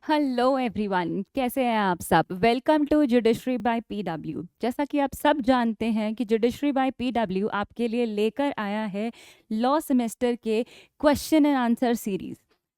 Hello everyone, कैसे हैं आप सब। Welcome to judiciary by PW. जैसा कि आप सब जानते हैं कि जुडिशरी बाय पीडब्ल्यू आपके लिए लेकर आया है लॉ सेमेस्टर के क्वेश्चन एंड आंसर सीरीज।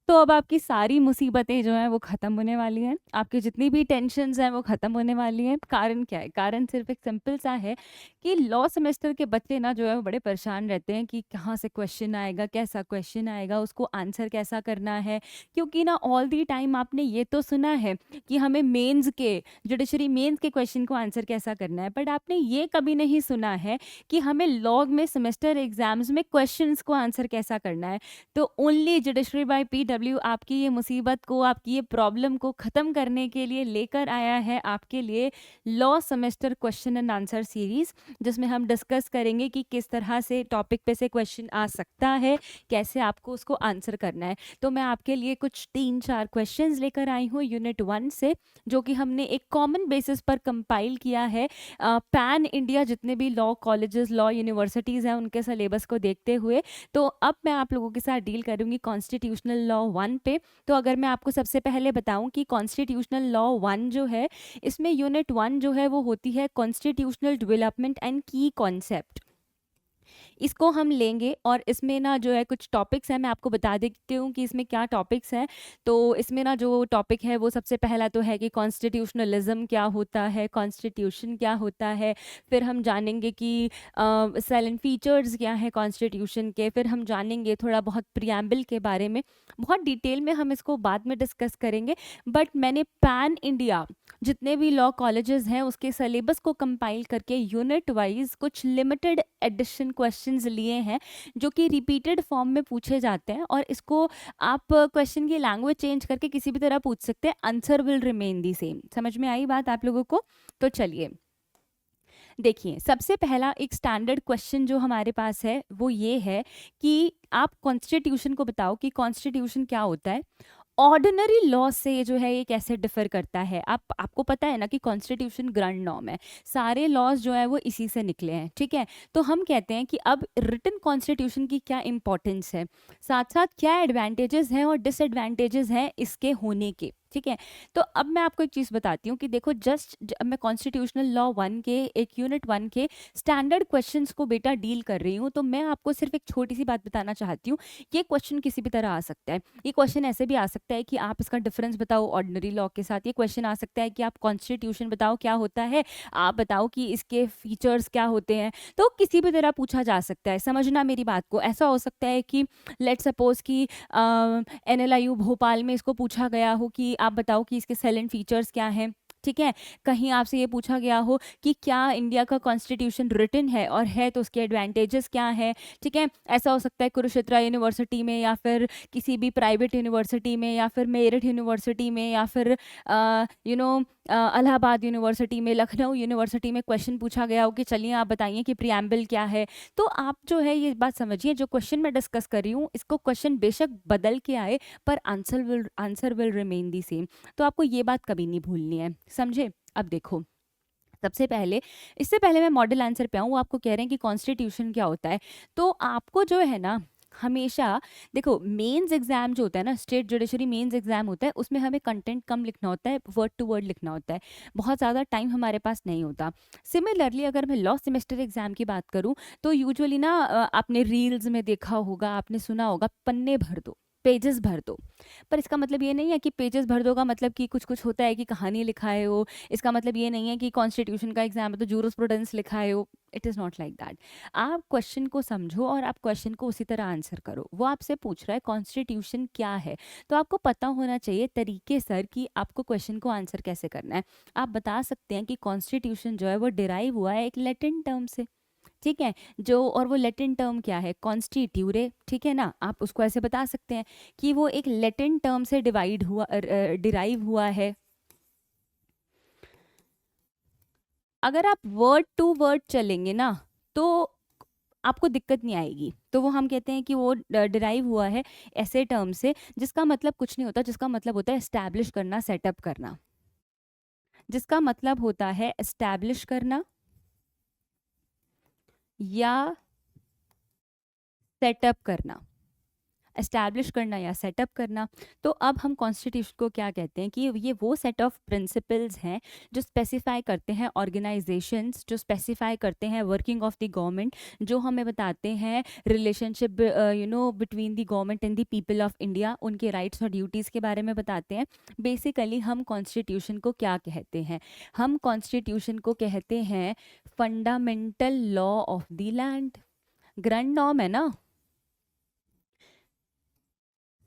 तो अब आपकी सारी मुसीबतें जो हैं वो ख़त्म होने वाली हैं, आपकी जितनी भी टेंशन्स हैं वो ख़त्म होने वाली हैं। कारण क्या है? कारण सिर्फ एक सिंपल सा है कि लॉ सेमेस्टर के बच्चे ना जो है वो बड़े परेशान रहते हैं कि कहाँ से क्वेश्चन आएगा, कैसा क्वेश्चन आएगा, उसको आंसर कैसा करना है। क्योंकि ना ऑल दी टाइम आपने ये तो सुना है कि हमें मेंस के जुडिशरी मेंस के क्वेश्चन को आंसर कैसा करना है, बट आपने ये कभी नहीं सुना है कि हमें लॉग में सेमेस्टर एग्जाम्स में क्वेश्चंस को आंसर कैसा करना है। तो ओनली जुडिशरी बाय पीडब्ल्यू आपकी ये मुसीबत को, आपकी ये प्रॉब्लम को ख़त्म करने के लिए लेकर आया है आपके लिए law semester question and answer series, जिसमें हम डिस्कस करेंगे कि किस तरह से टॉपिक पे से क्वेश्चन आ सकता है, कैसे आपको उसको आंसर करना है। तो मैं आपके लिए कुछ 3-4 क्वेश्चंस लेकर आई हूँ यूनिट 1 से, जो कि हमने एक कॉमन बेसिस पर कंपाइल किया है पैन इंडिया जितने भी लॉ कॉलेजेस, लॉ यूनिवर्सिटीज़ हैं उनके सिलेबस को देखते हुए। तो अब मैं आप लोगों के साथ डील करूँगी कॉन्स्टिट्यूशनल लॉ 1 पे। तो अगर मैं आपको सबसे पहले बताऊँ कि कॉन्स्टिट्यूशनल लॉ 1 जो है, इसमें यूनिट 1 जो है वो होती है कॉन्स्टिट्यूशनल डेवलपमेंट एंड की कॉन्सेप्ट। इसको हम लेंगे और इसमें ना जो है कुछ टॉपिक्स हैं, मैं आपको बता देती हूँ कि इसमें क्या टॉपिक्स हैं। तो इसमें ना जो टॉपिक है वो सबसे पहला तो है कि कॉन्स्टिट्यूशनलिज्म क्या होता है, कॉन्स्टिट्यूशन क्या होता है। फिर हम जानेंगे कि सेलेंट फीचर्स क्या हैं कॉन्स्टिट्यूशन के। फिर हम जानेंगे थोड़ा बहुत प्रियम्बल के बारे में, बहुत डिटेल में हम इसको बाद में डिस्कस करेंगे। बट मैंने पैन इंडिया जितने भी लॉ कॉलेजेस हैं उसके सिलेबस को कंपाइल करके यूनिट वाइज कुछ लिमिटेड एडिशन क्वेश्चंस लिए हैं, जो कि रिपीटेड फॉर्म में पूछे जाते हैं। और इसको आप क्वेश्चन की लैंग्वेज चेंज करके किसी भी तरह पूछ सकते हैं, answer will remain the same. समझ में आई बात आप लोगों को? तो चलिए देखिए, सबसे पहला एक स्टैंडर्ड क्वेश्चन जो हमारे पास है वो ये है कि आप कॉन्स्टिट्यूशन को बताओ कि कॉन्स्टिट्यूशन क्या होता है, ऑर्डिनरी लॉ से ये जो है ये कैसे डिफर करता है। आपको पता है ना कि कॉन्स्टिट्यूशन ग्रैंड नॉर्म है, सारे लॉज जो है वो इसी से निकले हैं, ठीक है। तो हम कहते हैं कि अब रिटन कॉन्स्टिट्यूशन की क्या इंपॉर्टेंस है, साथ साथ क्या एडवांटेजेस हैं और डिसएडवांटेजेस हैं इसके होने के, ठीक है। तो अब मैं आपको एक चीज़ बताती हूँ कि देखो, अब मैं कॉन्स्टिट्यूशनल लॉ 1 के एक यूनिट 1 के स्टैंडर्ड क्वेश्चंस को बेटा डील कर रही हूँ। तो मैं आपको सिर्फ एक छोटी सी बात बताना चाहती हूँ। ये क्वेश्चन किसी भी तरह आ सकता है। ये क्वेश्चन ऐसे भी आ सकता है कि आप इसका डिफरेंस बताओ ऑर्डिनरी लॉ के साथ। ये क्वेश्चन आ सकता है कि आप कॉन्स्टिट्यूशन बताओ क्या होता है, आप बताओ कि इसके फीचर्स क्या होते हैं। तो किसी भी तरह पूछा जा सकता है, समझना मेरी बात को। ऐसा हो सकता है कि लेट सपोज कि NLIU भोपाल में इसको पूछा गया हो कि आप बताओ कि इसके सेलेंट फीचर्स क्या हैं, ठीक है। कहीं आपसे ये पूछा गया हो कि क्या इंडिया का कॉन्स्टिट्यूशन रिटन है, और है तो उसके एडवांटेजेस क्या हैं, ठीक है। ऐसा हो सकता है कुरुक्षेत्र यूनिवर्सिटी में, या फिर किसी भी प्राइवेट यूनिवर्सिटी में, या फिर मेरठ यूनिवर्सिटी में, या फिर इलाहाबाद यूनिवर्सिटी में, लखनऊ यूनिवर्सिटी में क्वेश्चन पूछा गया हो कि चलिए आप बताइए कि प्रियम्बल क्या है। तो आप जो है ये बात समझिए, जो क्वेश्चन मैं डिस्कस कर रही हूँ इसको क्वेश्चन बेशक बदल के आए पर answer will remain the same. तो आपको ये बात कभी नहीं भूलनी है, समझे। अब देखो, सबसे पहले, इससे पहले मैं मॉडल आंसर पे आऊँ, वो आपको कह रहे हैं कि कॉन्स्टिट्यूशन क्या होता है। तो आपको जो है ना, हमेशा देखो, मेंस एग्जाम जो होता है ना, स्टेट जुडिशरी मेंस एग्जाम होता है, उसमें हमें कंटेंट कम लिखना होता है, वर्ड टू वर्ड लिखना होता है, बहुत ज़्यादा टाइम हमारे पास नहीं होता। सिमिलरली अगर मैं लॉ सेमेस्टर एग्जाम की बात करूँ, तो यूजुअली ना आपने रील्स में देखा होगा, आपने सुना होगा, पन्ने भर दो, पेजेस भर दो। पर इसका मतलब ये नहीं है कि पेजेस भर दो का मतलब कि कुछ कुछ होता है कि कहानी लिखाए हो। इसका मतलब ये नहीं है कि कॉन्स्टिट्यूशन का एग्जाम है तो जूरिस्प्रूडेंस लिखाए हो। It is not like that. आप क्वेश्चन को समझो और आप क्वेश्चन को उसी तरह आंसर करो। वो आपसे पूछ रहा है कॉन्स्टिट्यूशन क्या है, तो आपको पता होना चाहिए तरीके सर कि आपको क्वेश्चन को आंसर कैसे करना है। आप बता सकते हैं कि कॉन्स्टिट्यूशन जो है वो डिराइव हुआ है एक लैटिन टर्म से, ठीक है। जो, और वो लैटिन टर्म क्या है, कॉन्स्टिट्यूरे, ठीक है ना। आप उसको ऐसे बता सकते हैं कि वो एक लैटिन टर्म से डिराइव हुआ है। अगर आप वर्ड टू वर्ड चलेंगे ना, तो आपको दिक्कत नहीं आएगी। तो वो हम कहते हैं कि वो डिराइव हुआ है ऐसे टर्म से जिसका मतलब कुछ नहीं होता, जिसका मतलब होता है एस्टैब्लिश करना, सेटअप करना। जिसका मतलब होता है एस्टैब्लिश करना या सेटअप करना। एस्टैब्लिश करना या सेटअप करना। तो अब हम कॉन्स्टिट्यूशन को क्या कहते हैं कि ये वो सेट ऑफ प्रिंसिपल्स हैं जो स्पेसिफाई करते हैं ऑर्गेनाइजेशंस, जो स्पेसिफाई करते हैं वर्किंग ऑफ द गवर्नमेंट, जो हमें बताते हैं relationship between the government and the people of India, उनके राइट्स और ड्यूटीज़ के बारे में बताते हैं। बेसिकली हम कॉन्स्टिट्यूशन को क्या कहते हैं? हम कॉन्स्टिट्यूशन को कहते हैं fundamental law of the land. Grand norm है ना,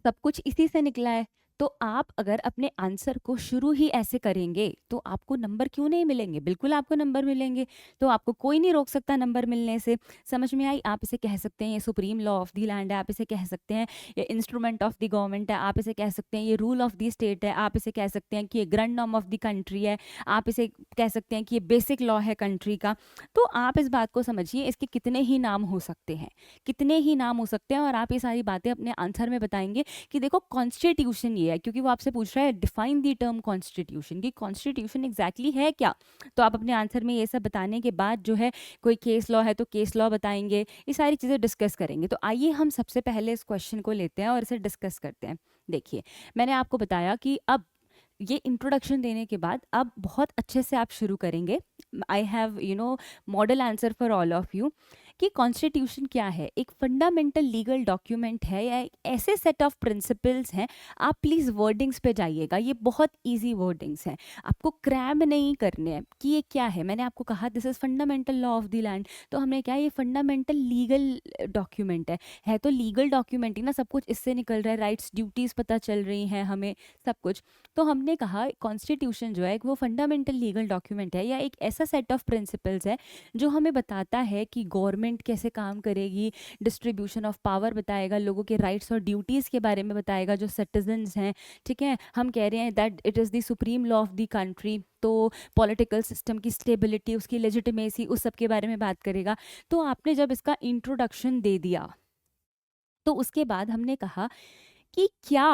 सब कुछ इसी से निकला है। तो आप अगर अपने आंसर को शुरू ही ऐसे करेंगे तो आपको नंबर क्यों नहीं मिलेंगे? बिल्कुल आपको नंबर मिलेंगे। तो आपको कोई नहीं रोक सकता नंबर मिलने से। समझ में आई? आप इसे कह सकते हैं ये supreme law of the land है, आप इसे कह सकते हैं ये इंस्ट्रूमेंट ऑफ द गवर्नमेंट है, आप इसे कह सकते हैं ये रूल ऑफ द स्टेट है, आप इसे कह सकते हैं कि ये grand norm of the country है, आप इसे कह सकते हैं कि ये बेसिक लॉ है कंट्री का। तो आप इस बात को समझिए, इसके कितने ही नाम हो सकते हैं, कितने ही नाम हो सकते हैं, और आप ये सारी बातें अपने आंसर में बताएंगे कि देखो कॉन्स्टिट्यूशन ये है, क्योंकि वो आपसे पूछ रहा है डिफाइन दी टर्म कॉन्स्टिट्यूशन, कि कॉन्स्टिट्यूशन एग्जैक्टली है क्या। तो आप अपने आंसर में ये सब बताने के बाद जो है कोई केस लॉ है तो केस लॉ बताएंगे, ये सारी चीज़ें डिस्कस करेंगे। तो आइए हम सबसे पहले इस क्वेश्चन को लेते हैं और इसे डिस्कस करते हैं। देखिए, मैंने आपको बताया कि अब ये इंट्रोडक्शन देने के बाद अब बहुत अच्छे से आप शुरू करेंगे। I have model answer for all of you कि कॉन्स्टिट्यूशन क्या है। एक फंडामेंटल लीगल डॉक्यूमेंट है या एक ऐसे सेट ऑफ प्रिंसिपल्स हैं। आप प्लीज़ वर्डिंग्स पे जाइएगा, ये बहुत इजी वर्डिंग्स हैं, आपको क्रैम नहीं करने हैं कि ये क्या है। मैंने आपको कहा this is fundamental law of the land, तो हमने क्या, ये फंडामेंटल लीगल डॉक्यूमेंट है तो लीगल डॉक्यूमेंट ही ना, सब कुछ इससे निकल रहा है, राइट्स ड्यूटीज़ पता चल रही हैं हमें, सब कुछ। तो हमने कहा कॉन्स्टिट्यूशन जो है वो फंडामेंटल लीगल डॉक्यूमेंट है या एक ऐसा सेट ऑफ प्रिंसिपल्स है जो हमें बताता है कि गवर्नमेंट कैसे काम करेगी, डिस्ट्रीब्यूशन ऑफ पावर बताएगा, लोगों के राइट्स और ड्यूटीज़ के बारे में बताएगा जो सिटीजन्स हैं। ठीक है, हम कह रहे हैं that it is the supreme law of the country, तो पॉलिटिकल सिस्टम की स्टेबिलिटी, उसकी लेजिटिमेसी, उस सब के बारे में बात करेगा। तो आपने जब इसका इंट्रोडक्शन दे दिया तो उसके बाद हमने कहा कि क्या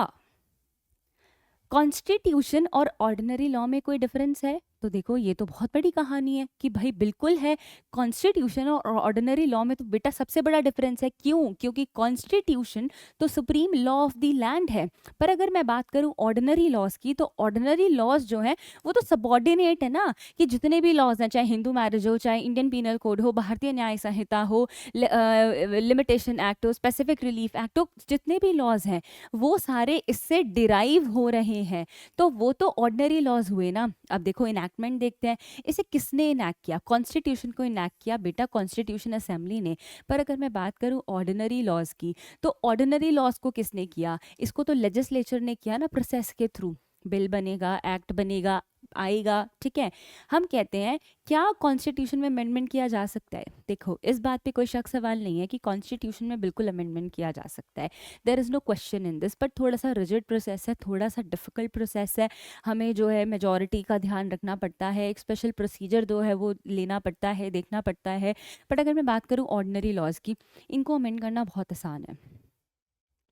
कॉन्स्टिट्यूशन और ऑर्डिनरी लॉ में कोई डिफरेंस है। तो देखो, ये तो बहुत बड़ी कहानी है कि भाई बिल्कुल है, कॉन्स्टिट्यूशन और ऑर्डिनरी लॉ में तो बेटा सबसे बड़ा डिफरेंस है। क्यों? क्योंकि कॉन्स्टिट्यूशन तो supreme law of the land है, पर अगर मैं बात करूं ऑर्डिनरी लॉज की, तो ऑर्डिनरी लॉज जो है वो तो सबॉर्डिनेट है ना, कि जितने भी लॉज हैं, चाहे हिंदू मैरिज हो, चाहे इंडियन पीनल कोड हो, भारतीय न्याय संहिता हो, लिमिटेशन एक्ट हो, स्पेसिफिक रिलीफ एक्ट हो, जितने भी लॉज हैं वो सारे इससे डिराइव हो रहे हैं। तो वो तो ऑर्डिनरी लॉज हुए ना। अब देखो इनैक्टमेंट देखते हैं, इसे किसने इनैक्ट किया? कॉन्स्टिट्यूशन को इनैक्ट किया बेटा कॉन्स्टिट्यूशन असेंबली ने। पर अगर मैं बात करूं ऑर्डिनरी लॉज की, तो ऑर्डिनरी लॉज को किसने किया? इसको तो लेजिस्लेचर ने किया ना, प्रोसेस के थ्रू बिल बनेगा, एक्ट बनेगा, आएगा। ठीक है, हम कहते हैं क्या कॉन्स्टिट्यूशन में अमेंडमेंट किया जा सकता है? देखो, इस बात पे कोई शक सवाल नहीं है कि कॉन्स्टिट्यूशन में बिल्कुल अमेंडमेंट किया जा सकता है, there is no question in this. But थोड़ा सा रिजिड प्रोसेस है, थोड़ा सा डिफिकल्ट प्रोसेस है, हमें जो है मेजॉरिटी का ध्यान रखना पड़ता है, एक स्पेशल प्रोसीजर जो है वो लेना पड़ता है, देखना पड़ता है। बट अगर मैं बात करूँ ऑर्डिनरी लॉज की, इनको अमेंड करना बहुत आसान है।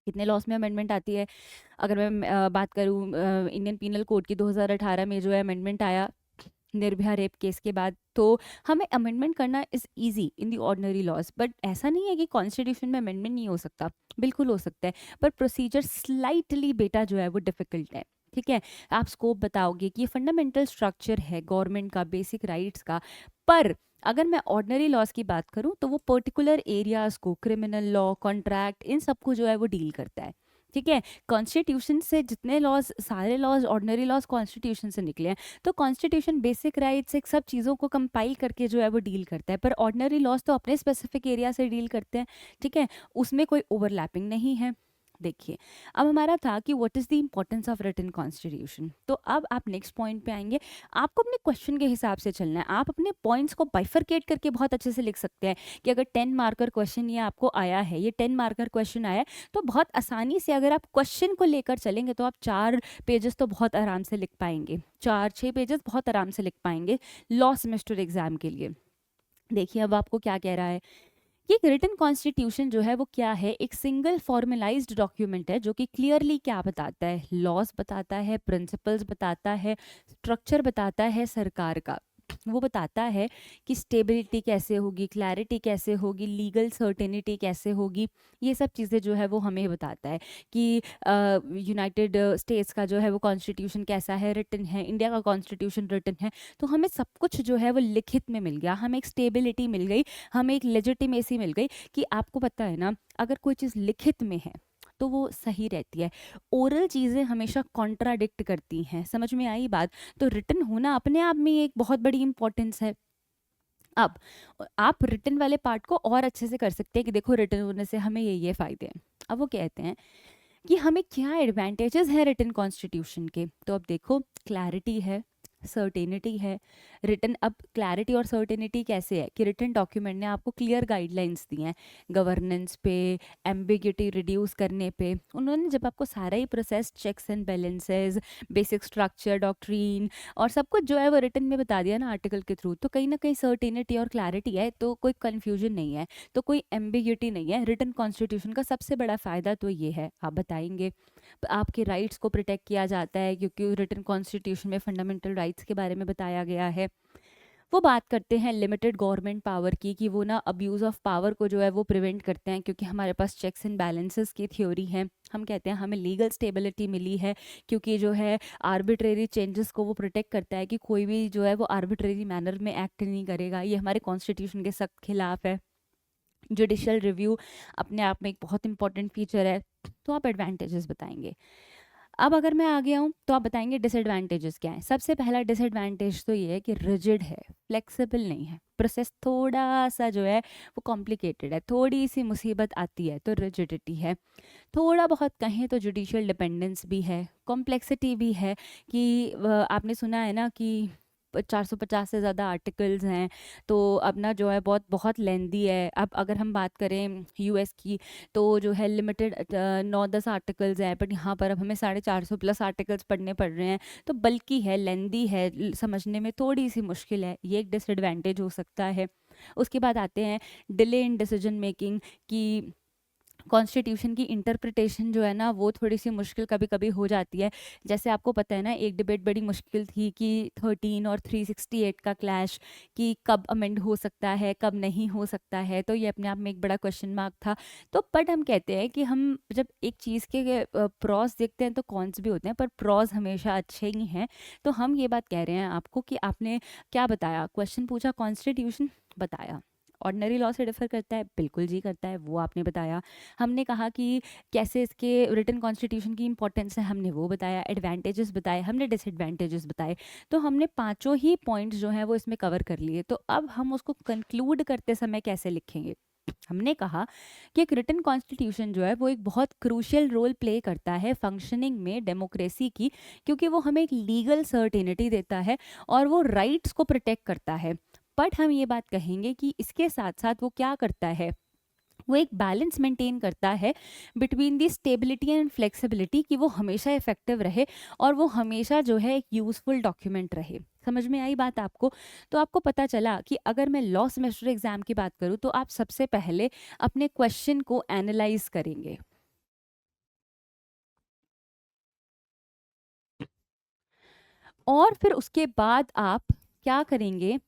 कितने लॉस में अमेंडमेंट आती है? अगर मैं बात करूँ इंडियन पीनल कोड की, 2018 में जो है अमेंडमेंट आया निर्भया रेप केस के बाद, तो हमें अमेंडमेंट करना is easy in the ordinary laws. But ऐसा नहीं है कि कॉन्स्टिट्यूशन में अमेंडमेंट नहीं हो सकता, बिल्कुल हो सकता है, पर प्रोसीजर स्लाइटली बेटा जो है वो डिफ़िकल्ट है। ठीक है, आप स्कोप बताओगे कि ये फंडामेंटल स्ट्रक्चर है गवर्नमेंट का, बेसिक राइट्स का। पर अगर मैं ऑर्डिनरी लॉज की बात करूं तो वो पर्टिकुलर एरियाज को, क्रिमिनल लॉ, कॉन्ट्रैक्ट, इन सब को जो है वो डील करता है। ठीक है, कॉन्स्टिट्यूशन से जितने लॉज, सारे लॉज, ऑर्डिनरी लॉज कॉन्स्टिट्यूशन से निकले हैं। तो कॉन्स्टिट्यूशन बेसिक राइट्स, एक सब चीज़ों को कंपाइल करके जो है वो डील करता है, पर ऑर्डिनरी लॉज तो अपने स्पेसिफिक एरिया से डील करते हैं। ठीक है, उसमें कोई ओवरलैपिंग नहीं है। देखिए, अब हमारा था कि what is the importance of written constitution. तो अब आप नेक्स्ट पॉइंट पे आएंगे। आपको अपने क्वेश्चन के हिसाब से चलना है, आप अपने पॉइंट्स को बाइफरकेट करके बहुत अच्छे से लिख सकते हैं कि अगर 10 मार्कर क्वेश्चन ये आपको आया है, ये 10 मार्कर क्वेश्चन आया है, तो बहुत आसानी से अगर आप क्वेश्चन को लेकर चलेंगे तो आप 4 पेजेस तो बहुत आराम से लिख पाएंगे, 4-6 पेजेस बहुत आराम से लिख पाएंगे लॉ सेमेस्टर एग्जाम के लिए। देखिए, अब आपको क्या कह रहा है कि रिटन कॉन्स्टिट्यूशन जो है वो क्या है? एक सिंगल फॉर्मलाइज्ड डॉक्यूमेंट है जो कि क्लियरली क्या बताता है? लॉज बताता है, प्रिंसिपल्स बताता है, स्ट्रक्चर बताता है सरकार का। वो बताता है कि स्टेबिलिटी कैसे होगी, क्लैरिटी कैसे होगी, लीगल सर्टेनिटी कैसे होगी। ये सब चीज़ें जो है वो हमें बताता है कि यूनाइटेड स्टेट्स का जो है वो कॉन्स्टिट्यूशन कैसा है, रिटन है, इंडिया का कॉन्स्टिट्यूशन रिटन है। तो हमें सब कुछ जो है वो लिखित में मिल गया, हमें एक स्टेबिलिटी मिल गई, हमें एक लेजिटिमेसी मिल गई कि आपको पता है ना, अगर कोई चीज़ लिखित में है तो वो सही रहती है। ओरल चीज़ें हमेशा कॉन्ट्राडिक्ट करती हैं। समझ में आई बात? तो रिटन होना अपने आप में एक बहुत बड़ी इंपॉर्टेंस है। अब आप रिटन वाले पार्ट को और अच्छे से कर सकते हैं कि देखो रिटन होने से हमें ये फ़ायदे हैं। अब वो कहते हैं कि हमें क्या एडवांटेजेस हैं रिटन कॉन्स्टिट्यूशन के। तो अब देखो, क्लैरिटी है, सर्टेनिटी है। रिटन, अब क्लैरिटी और सर्टेनिटी कैसे है कि रिटन डॉक्यूमेंट ने आपको क्लियर गाइडलाइंस दी हैं गवर्नेंस पे, एम्बिग्यूटी रिड्यूस करने पे। उन्होंने जब आपको सारा ही process, checks and balances, basic structure, doctrine और सब कुछ जो है वो रिटन में बता दिया ना आर्टिकल के थ्रू, तो कहीं ना कहीं सर्टेनिटी और क्लैरिटी है, तो कोई कन्फ्यूजन नहीं है, तो कोई एम्बिग्यूटी नहीं है। रिटन कॉन्स्टिट्यूशन का सबसे बड़ा फ़ायदा तो ये है, आप बताएंगे। आपके राइट्स को प्रोटेक्ट किया जाता है क्योंकि रिटन कॉन्स्टिट्यूशन में फंडामेंटल राइट्स के बारे में बताया गया है। वो बात करते हैं लिमिटेड गवर्नमेंट पावर की, कि वो ना अब्यूज़ ऑफ पावर को जो है वो प्रिवेंट करते हैं क्योंकि हमारे पास चेक्स एंड बैलेंसेस की थ्योरी है। हम कहते हैं हमें लीगल स्टेबिलिटी मिली है क्योंकि जो है आर्बिट्रेरी चेंजेस को वो प्रोटेक्ट करता है कि कोई भी जो है वो आर्बिट्रेरी मैनर में एक्ट नहीं करेगा। ये हमारे कॉन्स्टिट्यूशन के सख्त खिलाफ है। जुडिशियल रिव्यू अपने आप में एक बहुत इंपॉर्टेंट फीचर है। तो आप एडवांटेजेस बताएंगे। अब अगर मैं आगे आऊँ तो आप बताएंगे डिसएडवांटेजेस क्या है। सबसे पहला डिसएडवांटेज तो ये है कि रिजिड है, फ्लेक्सिबल नहीं है, प्रोसेस थोड़ा सा जो है वो कॉम्प्लिकेटेड है, थोड़ी सी मुसीबत आती है तो रिजिडिटी है। थोड़ा बहुत कहें तो जुडिशियल डिपेंडेंस भी है, कॉम्प्लेक्सिटी भी है कि आपने सुना है ना कि 450 से ज़्यादा आर्टिकल्स हैं, तो अपना जो है बहुत बहुत लेंदी है। अब अगर हम बात करें यूएस की, तो जो है लिमिटेड 9-10 आर्टिकल्स हैं, बट यहाँ पर अब हमें 450 प्लस आर्टिकल्स पढ़ने पड़ रहे हैं, तो बल्कि है, लेंदी है, समझने में थोड़ी सी मुश्किल है, ये एक डिसएडवांटेज हो सकता है। उसके बाद आते हैं डिले इन डिसीजन मेकिंग, की कॉन्स्टिट्यूशन की इंटरप्रिटेशन जो है ना वो थोड़ी सी मुश्किल कभी कभी हो जाती है। जैसे आपको पता है ना, एक डिबेट बड़ी मुश्किल थी कि 13 और 368 का क्लैश, कि कब अमेंड हो सकता है, कब नहीं हो सकता है, तो ये अपने आप में एक बड़ा क्वेश्चन मार्क था। तो बट हम कहते हैं कि हम जब एक चीज़ के प्रॉस देखते हैं तो कॉन्स भी होते हैं, पर प्रॉस हमेशा अच्छे ही हैं। तो हम ये बात कह रहे हैं आपको कि आपने क्या बताया, क्वेश्चन पूछा कॉन्स्टिट्यूशन, बताया ऑर्डिनरी लॉ से डिफर करता है, बिल्कुल जी करता है, वो आपने बताया। हमने कहा कि कैसे इसके रिटन कॉन्स्टिट्यूशन की इंपॉर्टेंस है, हमने वो बताया। एडवांटेजेस बताए हमने, डिसएडवांटेजेस बताए। तो हमने पांचों ही पॉइंट्स जो हैं वो इसमें कवर कर लिए। तो अब हम उसको कंक्लूड करते समय कैसे लिखेंगे। हमने कहा कि एक रिटन कॉन्स्टिट्यूशन जो है वो एक बहुत क्रूशियल रोल प्ले करता है फंक्शनिंग में डेमोक्रेसी की, क्योंकि वो हमें एक लीगल सर्टेनिटी देता है और वो राइट्स को प्रोटेक्ट करता है। बट हम ये बात कहेंगे कि इसके साथ साथ वो क्या करता है, वो एक बैलेंस मेंटेन करता है between the stability and flexibility, कि वो हमेशा इफेक्टिव रहे और वो हमेशा जो है एक यूजफुल डॉक्यूमेंट रहे। समझ में आई बात आपको? तो आपको पता चला कि अगर मैं लॉ सेमेस्टर एग्जाम की बात करूं तो आप सबसे पहले अपने क्वेश्चन को एनालाइज करेंगे और फिर उसके बाद आप क्या करेंगे,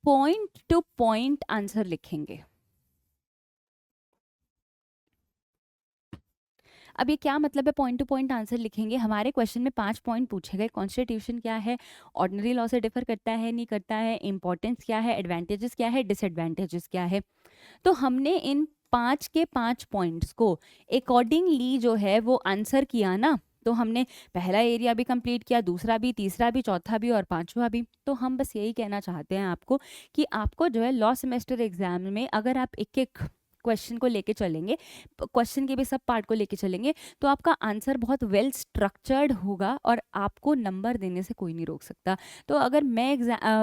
पॉइंट टू पॉइंट आंसर लिखेंगे। अब ये क्या मतलब है पॉइंट टू पॉइंट आंसर लिखेंगे? हमारे क्वेश्चन में 5 पॉइंट पूछे गए, कॉन्स्टिट्यूशन क्या है, ऑर्डिनरी लॉ से डिफर करता है नहीं करता है, इंपॉर्टेंस क्या है, एडवांटेजेस क्या है, डिसएडवांटेजेस क्या है। तो हमने इन 5 के 5 पॉइंट्स को अकॉर्डिंगली जो है वो आंसर किया ना। तो हमने पहला एरिया भी कंप्लीट किया, दूसरा भी, तीसरा भी, चौथा भी और पांचवा भी। तो हम बस यही कहना चाहते हैं आपको कि आपको जो है लॉ सेमेस्टर एग्जाम में अगर आप एक एक क्वेश्चन को लेके चलेंगे, क्वेश्चन के भी सब पार्ट को लेके चलेंगे, तो आपका आंसर बहुत वेल स्ट्रक्चर्ड होगा और आपको नंबर देने से कोई नहीं रोक सकता। तो अगर मैं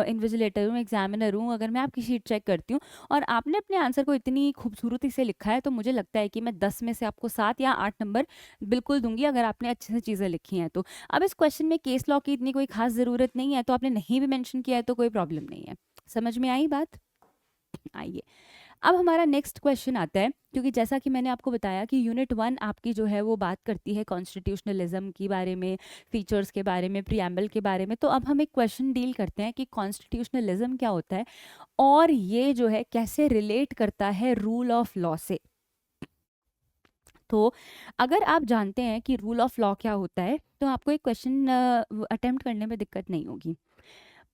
इन्विजिलेटर हूँ, एग्जामिनर हूँ, अगर मैं आपकी शीट चेक करती हूँ और आपने अपने आंसर को इतनी खूबसूरती से लिखा है, तो मुझे लगता है कि मैं 10 में से आपको 7 या 8 नंबर बिल्कुल दूंगी, अगर आपने अच्छे से चीज़ें लिखी हैं तो। अब इस क्वेश्चन में केस लॉ की इतनी कोई खास ज़रूरत नहीं है, तो आपने नहीं भी मेंशन किया है तो कोई प्रॉब्लम नहीं है। समझ में आई बात? आइए अब हमारा नेक्स्ट क्वेश्चन आता है, क्योंकि जैसा कि मैंने आपको बताया कि यूनिट 1 आपकी जो है वो बात करती है कॉन्स्टिट्यूशनलिज्म के बारे में, फीचर्स के बारे में, प्रियम्बल के बारे में। तो अब हम एक क्वेश्चन डील करते हैं कि कॉन्स्टिट्यूशनलिज्म क्या होता है और ये जो है कैसे रिलेट करता है रूल ऑफ लॉ से। तो अगर आप जानते हैं कि रूल ऑफ लॉ क्या होता है तो आपको एक क्वेश्चन अटेम्प्ट करने में दिक्कत नहीं होगी।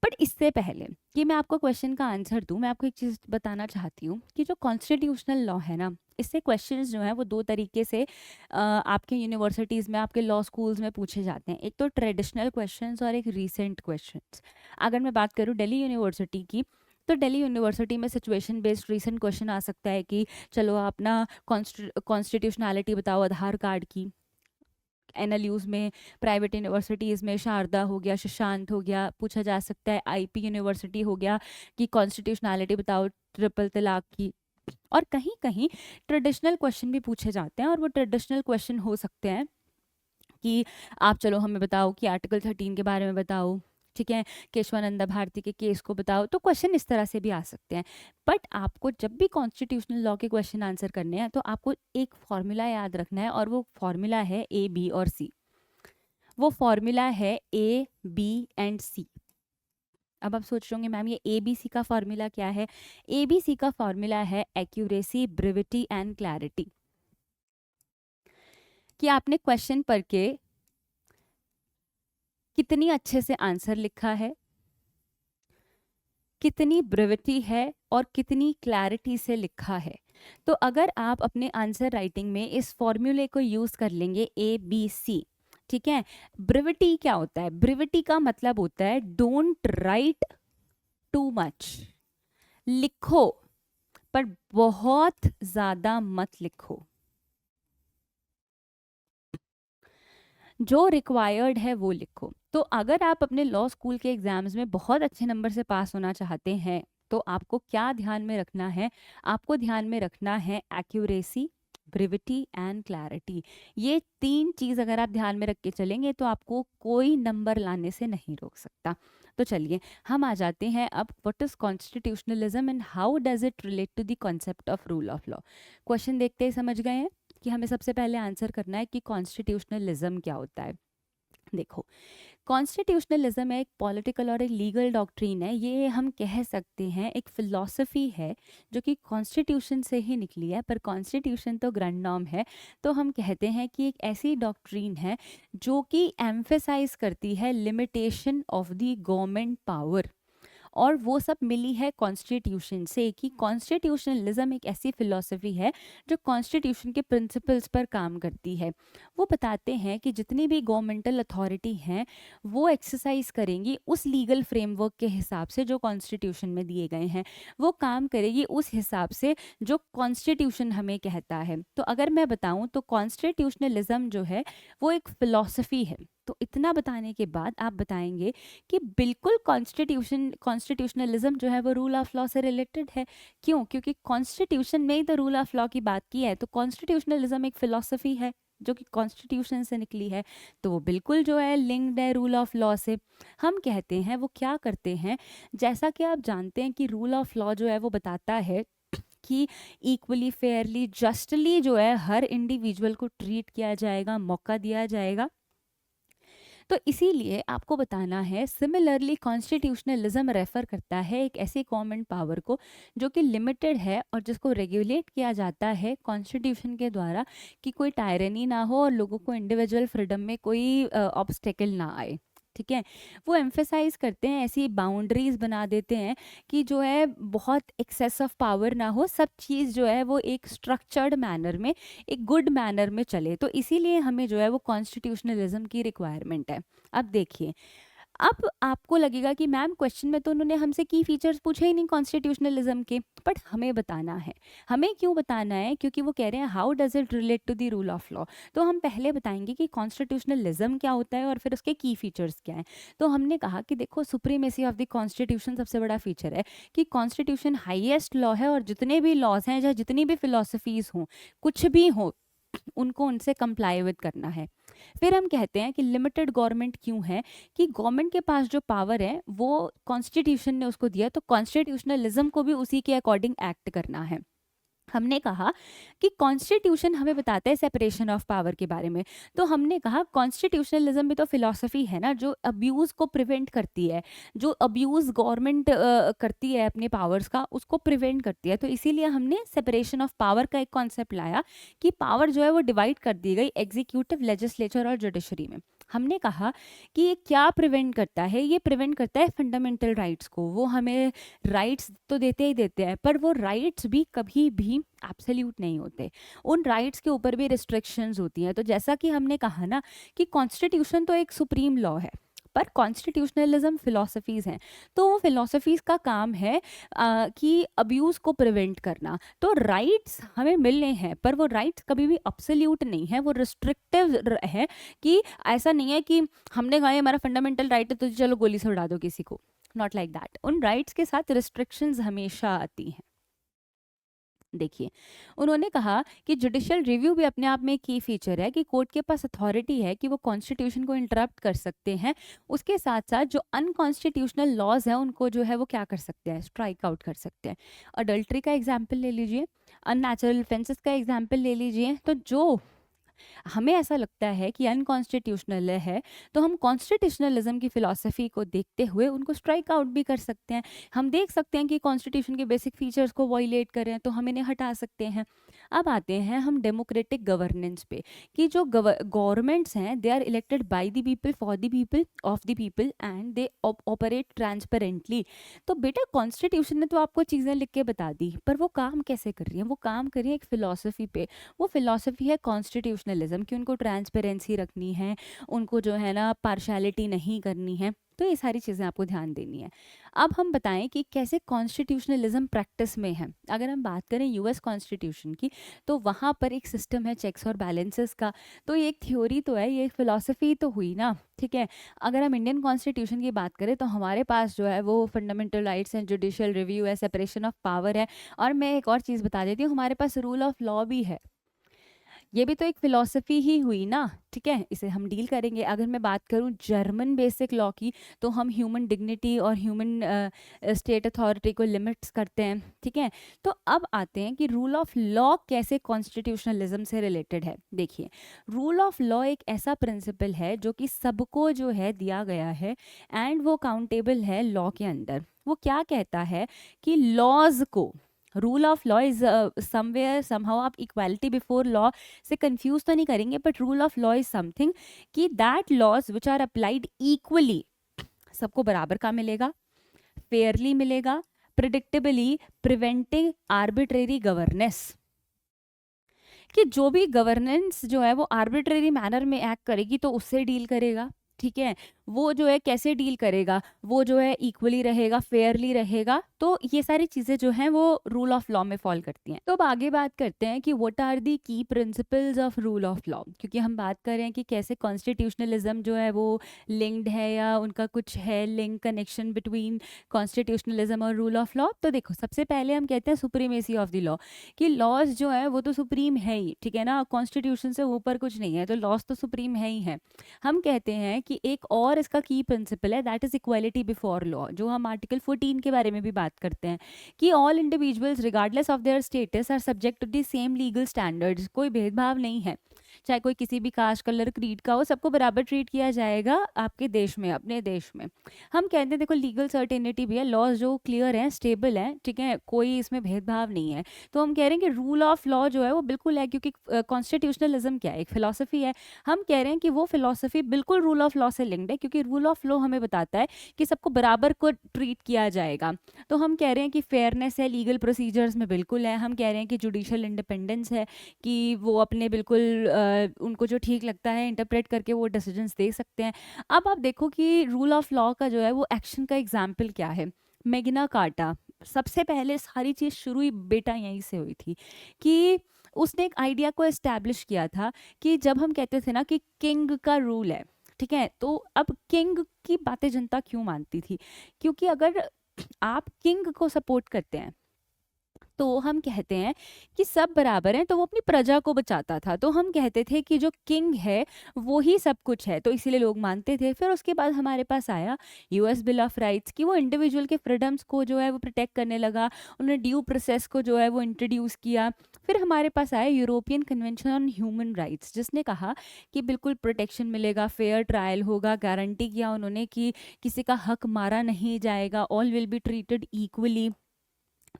बट इससे पहले कि मैं आपको क्वेश्चन का आंसर दूं, मैं आपको एक चीज़ बताना चाहती हूँ कि जो कॉन्स्टिट्यूशनल लॉ है ना, इससे क्वेश्चंस जो हैं वो दो तरीके से आपके यूनिवर्सिटीज़ में, आपके लॉ स्कूल्स में पूछे जाते हैं। एक तो ट्रेडिशनल क्वेश्चंस और एक रीसेंट क्वेश्चंस। अगर मैं बात करूँ दिल्ली यूनिवर्सिटी की, तो दिल्ली यूनिवर्सिटी में सिचुएशन बेस्ड रीसेंट क्वेश्चन आ सकता है कि चलो आप ना कॉन्स्टिट्यूशनैलिटी बताओ आधार कार्ड की। एनएलयूज़ में, प्राइवेट यूनिवर्सिटीज़ में शारदा हो गया, शशांत हो गया, पूछा जा सकता है आईपी यूनिवर्सिटी हो गया कि कॉन्स्टिट्यूशनैलिटी बताओ ट्रिपल तलाक की। और कहीं कहीं ट्रेडिशनल क्वेश्चन भी पूछे जाते हैं, और वो ट्रेडिशनल क्वेश्चन हो सकते हैं कि आप चलो हमें बताओ कि आर्टिकल 13 के बारे में बताओ, ठीक है, केशवानंदा भारती के केस को बताओ। तो क्वेश्चन इस तरह से भी आ सकते हैं। बट आपको जब भी कॉन्स्टिट्यूशनल लॉ के क्वेश्चन आंसर करने हैं तो आपको एक फॉर्मूला याद रखना है, और वो फॉर्मूला है ए, बी और सी। वो फॉर्मूला है ए, बी एंड सी। अब आप सोच रहे होंगे मैम ये ए बी सी का फॉर्मूला क्या है? ए बी सी का फॉर्मूला है एक्यूरेसी, ब्रेविटी एंड क्लैरिटी। कि आपने क्वेश्चन पढ़ के कितनी अच्छे से आंसर लिखा है, कितनी ब्रेविटी है और कितनी क्लैरिटी से लिखा है। तो अगर आप अपने आंसर राइटिंग में इस फॉर्मूले को यूज कर लेंगे ए बी सी, ठीक है। ब्रेविटी क्या होता है? ब्रेविटी का मतलब होता है डोंट राइट टू मच। लिखो पर बहुत ज्यादा मत लिखो, जो रिक्वायर्ड है वो लिखो। तो अगर आप अपने लॉ स्कूल के एग्जाम्स में बहुत अच्छे नंबर से पास होना चाहते हैं तो आपको क्या ध्यान में रखना है? आपको ध्यान में रखना है एक्यूरेसी, ब्रेविटी एंड क्लैरिटी। ये तीन चीज अगर आप ध्यान में रख के चलेंगे तो आपको कोई नंबर लाने से नहीं रोक सकता। तो चलिए हम आ जाते हैं अब what is constitutionalism and how does it relate to the concept of rule of law. Question देखते ही समझ गए हैं कि हमें सबसे पहले आंसर करना है कि कॉन्स्टिट्यूशनलिज्म क्या होता है। देखो, कॉन्स्टिट्यूशनलिज्म एक पॉलिटिकल और एक लीगल डॉक्ट्रीन है। ये हम कह सकते हैं एक फिलॉसफी है जो कि कॉन्स्टिट्यूशन से ही निकली है, पर कॉन्स्टिट्यूशन तो ग्रैंड नॉर्म है। तो हम कहते हैं कि एक ऐसी डॉक्ट्रीन है जो कि एम्फेसाइज करती है limitation of the government power, और वो सब मिली है कॉन्स्टिट्यूशन से। कि कॉन्स्टिट्यूशनलिज्म एक ऐसी फिलॉसफी है जो कॉन्स्टिट्यूशन के प्रिंसिपल्स पर काम करती है। वो बताते हैं कि जितनी भी गवर्नमेंटल अथॉरिटी हैं वो एक्सरसाइज करेंगी उस लीगल फ्रेमवर्क के हिसाब से जो कॉन्स्टिट्यूशन में दिए गए हैं, वो काम करेगी उस हिसाब से जो कॉन्स्टिट्यूशन हमें कहता है। तो अगर मैं बताऊं तो कॉन्स्टिट्यूशनलिज्म जो है वो एक फिलॉसफी है। तो इतना बताने के बाद आप बताएंगे कि बिल्कुल कॉन्स्टिट्यूशनलिज्म जो है वो रूल ऑफ लॉ से रिलेटेड है। क्यों? क्योंकि कॉन्स्टिट्यूशन में ही तो रूल ऑफ लॉ की बात की है। तो कॉन्स्टिट्यूशनलिज्म एक फिलॉसफी है जो कि कॉन्स्टिट्यूशन से निकली है, तो वो बिल्कुल जो है लिंक्ड है रूल ऑफ लॉ से। हम कहते हैं वो क्या करते हैं, जैसा कि आप जानते हैं कि रूल ऑफ लॉ जो है वो बताता है कि इक्वली, फेयरली, जस्टली जो है हर इंडिविजुअल को ट्रीट किया जाएगा, मौका दिया जाएगा। तो इसीलिए आपको बताना है, सिमिलरली कॉन्स्टिट्यूशनलिज्म रेफर करता है एक ऐसी गवर्नमेंट पावर को जो कि लिमिटेड है और जिसको रेगुलेट किया जाता है कॉन्स्टिट्यूशन के द्वारा, कि कोई टायरनी ना हो और लोगों को इंडिविजुअल फ्रीडम में कोई ऑब्स्टेकल ना आए। ठीक है, वो एम्फेसाइज करते हैं, ऐसी बाउंड्रीज बना देते हैं कि जो है बहुत एक्सेस ऑफ पावर ना हो, सब चीज़ जो है वो एक स्ट्रक्चर्ड मैनर में, एक गुड मैनर में चले। तो इसीलिए हमें जो है वो कॉन्स्टिट्यूशनलिज्म की रिक्वायरमेंट है। अब देखिए, अब आपको लगेगा कि मैम क्वेश्चन में तो उन्होंने हमसे की फीचर्स पूछे ही नहीं कॉन्स्टिट्यूशनलिज्म के, बट हमें बताना है। हमें क्यों बताना है? क्योंकि वो कह रहे हैं how does it relate to the rule of law. तो हम पहले बताएंगे कि कॉन्स्टिट्यूशनलिज्म क्या होता है और फिर उसके की फीचर्स क्या हैं। तो हमने कहा कि देखो, सुप्रीमेसी ऑफ द कॉन्स्टिट्यूशन सबसे बड़ा फीचर है कि कॉन्स्टिट्यूशन हाईएस्ट लॉ है, और जितने भी लॉज हैं, चाहे जितनी भी फिलोसफीज हों, कुछ भी हो, उनको उनसे कंप्लाई विद करना है। फिर हम कहते हैं कि लिमिटेड गवर्नमेंट क्यों है, कि गवर्नमेंट के पास जो पावर है वो कॉन्स्टिट्यूशन ने उसको दिया, तो कॉन्स्टिट्यूशनलिज्म को भी उसी के अकॉर्डिंग एक्ट करना है। हमने कहा कि कॉन्स्टिट्यूशन हमें बताता है सेपरेशन ऑफ पावर के बारे में। तो हमने कहा कॉन्स्टिट्यूशनलिज्म भी तो फिलॉसफी है ना, जो अब्यूज़ को प्रिवेंट करती है, जो अब्यूज़ गवर्नमेंट करती है अपने पावर्स का, उसको प्रिवेंट करती है। तो इसीलिए हमने सेपरेशन ऑफ पावर का एक कॉन्सेप्ट लाया कि पावर जो है वो डिवाइड कर दी गई एग्जीक्यूटिव, लेजिस्लेचर और जुडिशरी में। हमने कहा कि ये क्या प्रिवेंट करता है, ये प्रिवेंट करता है फंडामेंटल राइट्स को। वो हमें राइट्स तो देते ही देते हैं, पर वो राइट्स भी कभी भी एब्सोल्यूट नहीं होते, उन राइट्स के ऊपर भी रिस्ट्रिक्शंस होती हैं। तो जैसा कि हमने कहा ना कि कॉन्स्टिट्यूशन तो एक सुप्रीम लॉ है, पर कॉन्स्टिट्यूशनलिज्म फिलोसफीज़ हैं। तो वो फिलोसफीज़ का काम है कि अब्यूज़ को प्रिवेंट करना। तो राइट्स हमें मिलने हैं, पर वो राइट्स कभी भी एब्सोल्यूट नहीं है, वो रिस्ट्रिक्टिव है। कि ऐसा नहीं है कि हमने कहा ये हमारा फंडामेंटल राइट है तो चलो गोली से उड़ा दो किसी को, नॉट लाइक दैट। उन राइट्स के साथ रिस्ट्रिक्शंस हमेशा आती हैं। देखिए, उन्होंने कहा कि जुडिशियल रिव्यू भी अपने आप में एक की फीचर है कि कोर्ट के पास अथॉरिटी है कि वो कॉन्स्टिट्यूशन को इंटरप्ट कर सकते हैं। उसके साथ साथ जो अनकॉन्स्टिट्यूशनल लॉज हैं उनको जो है वो क्या कर सकते हैं, स्ट्राइक आउट कर सकते हैं। अडल्ट्री का एग्जाम्पल ले लीजिए, अननेचुरल ऑफेंसेस का एग्जाम्पल ले लीजिए। तो जो हमें ऐसा लगता है कि अनकॉन्स्टिट्यूशनल है, तो हम कॉन्स्टिट्यूशनलिज्म की फिलॉसफी को देखते हुए उनको स्ट्राइक आउट भी कर सकते हैं। हम देख सकते हैं कि कॉन्स्टिट्यूशन के बेसिक फीचर्स को वायलेट कर रहे हैं, तो हम इन्हें हटा सकते हैं। अब आते हैं हम डेमोक्रेटिक गवर्नेंस पे, कि जो गवर्नमेंट्स हैं they are elected by the people, for the people, of the people and they operate transparently. तो बेटा कॉन्स्टिट्यूशन ने तो आपको चीज़ें लिख के बता दी, पर वो काम कैसे कर रही है, वो काम कर रही है एक फिलॉसफी पे। वो फिलॉसफी है कॉन्स्टिट्यूशनलिज्म कि उनको ट्रांसपेरेंसी रखनी है, उनको जो है ना पार्शियलिटी नहीं करनी है। तो ये सारी चीज़ें आपको ध्यान देनी है। अब हम बताएं कि कैसे कॉन्स्टिट्यूशनलिज्म प्रैक्टिस में है। अगर हम बात करें यूएस कॉन्स्टिट्यूशन की, तो वहाँ पर एक सिस्टम है चेक्स और बैलेंसेस का। तो ये एक थ्योरी तो है, ये एक फिलॉसफी तो हुई ना, ठीक है। अगर हम इंडियन कॉन्स्टिट्यूशन की बात करें तो हमारे पास जो है वो फंडामेंटल राइट्स हैं, जुडिशियल रिव्यू है, सेपरेशन ऑफ पावर है, और मैं एक और चीज़ बता देती हूँ, हमारे पास रूल ऑफ लॉ भी है। ये भी तो एक फिलॉसफी ही हुई ना, ठीक है, इसे हम डील करेंगे। अगर मैं बात करूं जर्मन बेसिक लॉ की, तो हम ह्यूमन डिग्निटी और ह्यूमन स्टेट अथॉरिटी को लिमिट्स करते हैं, ठीक है। तो अब आते हैं कि रूल ऑफ लॉ कैसे कॉन्स्टिट्यूशनलिज्म से रिलेटेड है। देखिए, रूल ऑफ लॉ एक ऐसा प्रिंसिपल है जो कि सबको जो है दिया गया है, एंड वो काउंटेबल है लॉ के अंदर। वो क्या कहता है कि लॉज को, rule of law is somewhere somehow, आप इक्वालिटी बिफोर लॉ से कंफ्यूज तो नहीं करेंगे, but rule of law is something कि that laws which are applied equally, सबको बराबर का मिलेगा, फेयरली मिलेगा, प्रिडिक्टेबली, प्रिवेंटिंग आर्बिट्रेरी गवर्नेंस। कि जो भी गवर्नेंस जो है वो आर्बिट्रेरी मैनर में एक्ट करेगी तो उससे डील करेगा, ठीक है। वो जो है कैसे डील करेगा, वो जो है इक्वली रहेगा, फेयरली रहेगा। तो ये सारी चीज़ें जो हैं वो रूल ऑफ लॉ में फॉल करती हैं। तो अब आगे बात करते हैं कि व्हाट आर दी की principles of rule of law, क्योंकि हम बात कर रहे हैं कि कैसे कॉन्स्टिट्यूशनलिज्म जो है वो लिंक्ड है, या उनका कुछ है लिंक, कनेक्शन बिटवीन कॉन्स्टिट्यूशनलिज्म और रूल ऑफ लॉ। तो देखो, सबसे पहले हम कहते हैं सुप्रीमेसी ऑफ द लॉ, कि लॉज जो है वो तो सुप्रीम है ही, ठीक है ना, कॉन्स्टिट्यूशन से ऊपर कुछ नहीं है, तो लॉज तो सुप्रीम है ही है। हम कहते हैं कि एक और इसका की प्रिंसिपल है, that is equality before law, जो हम आर्टिकल 14 के बारे में भी बात करते हैं कि all individuals regardless of their status are subject to the same legal standards. कोई भेदभाव नहीं है, चाहे कोई किसी भी कास्ट, कलर, क्रीड का हो, सबको बराबर ट्रीट किया जाएगा आपके देश में, अपने देश में। हम कहते हैं देखो लीगल सर्टेनिटी भी है, लॉज जो क्लियर हैं, स्टेबल हैं, ठीक है, कोई इसमें भेदभाव नहीं है। तो हम कह रहे हैं कि रूल ऑफ लॉ जो है वो बिल्कुल है, क्योंकि कॉन्स्टिट्यूशनलिज्म क्या है, एक फिलॉसफी है। हम कह रहे हैं कि वो फिलॉसफी बिल्कुल रूल ऑफ लॉ से लिंक्ड है, क्योंकि रूल ऑफ लॉ हमें बताता है कि सबको बराबर को ट्रीट किया जाएगा। तो हम कह रहे हैं कि फेयरनेस है लीगल प्रोसीजर्स में, बिल्कुल है। हम कह रहे हैं कि जुडिशियल इंडिपेंडेंस है, कि वो अपने बिल्कुल उनको जो ठीक लगता है इंटरप्रेट करके वो डिसीजंस दे सकते हैं। अब आप देखो कि रूल ऑफ लॉ का जो है वो एक्शन का एग्जाम्पल क्या है। मैग्ना कार्टा, सबसे पहले सारी चीज़ शुरू ही बेटा यहीं से हुई थी, कि उसने एक आइडिया को एस्टैब्लिश किया था कि जब हम कहते थे ना कि किंग का रूल है, ठीक है, तो अब किंग की बातें जनता क्यों मानती थी, क्योंकि अगर आप किंग को सपोर्ट करते हैं तो हम कहते हैं कि सब बराबर हैं, तो वो अपनी प्रजा को बचाता था। तो हम कहते थे कि जो किंग है वो ही सब कुछ है, तो इसीलिए लोग मानते थे। फिर उसके बाद हमारे पास आया यूएस बिल ऑफ राइट्स कि वो इंडिविजुअल के फ्रीडम्स को जो है वो प्रोटेक्ट करने लगा। उन्होंने ड्यू प्रोसेस को जो है वो इंट्रोड्यूस किया। फिर हमारे पास आया European convention on human rights, जिसने कहा कि बिल्कुल प्रोटेक्शन मिलेगा, फेयर ट्रायल होगा, गारंटी किया उन्होंने कि किसी का हक मारा नहीं जाएगा, all will be treated equally.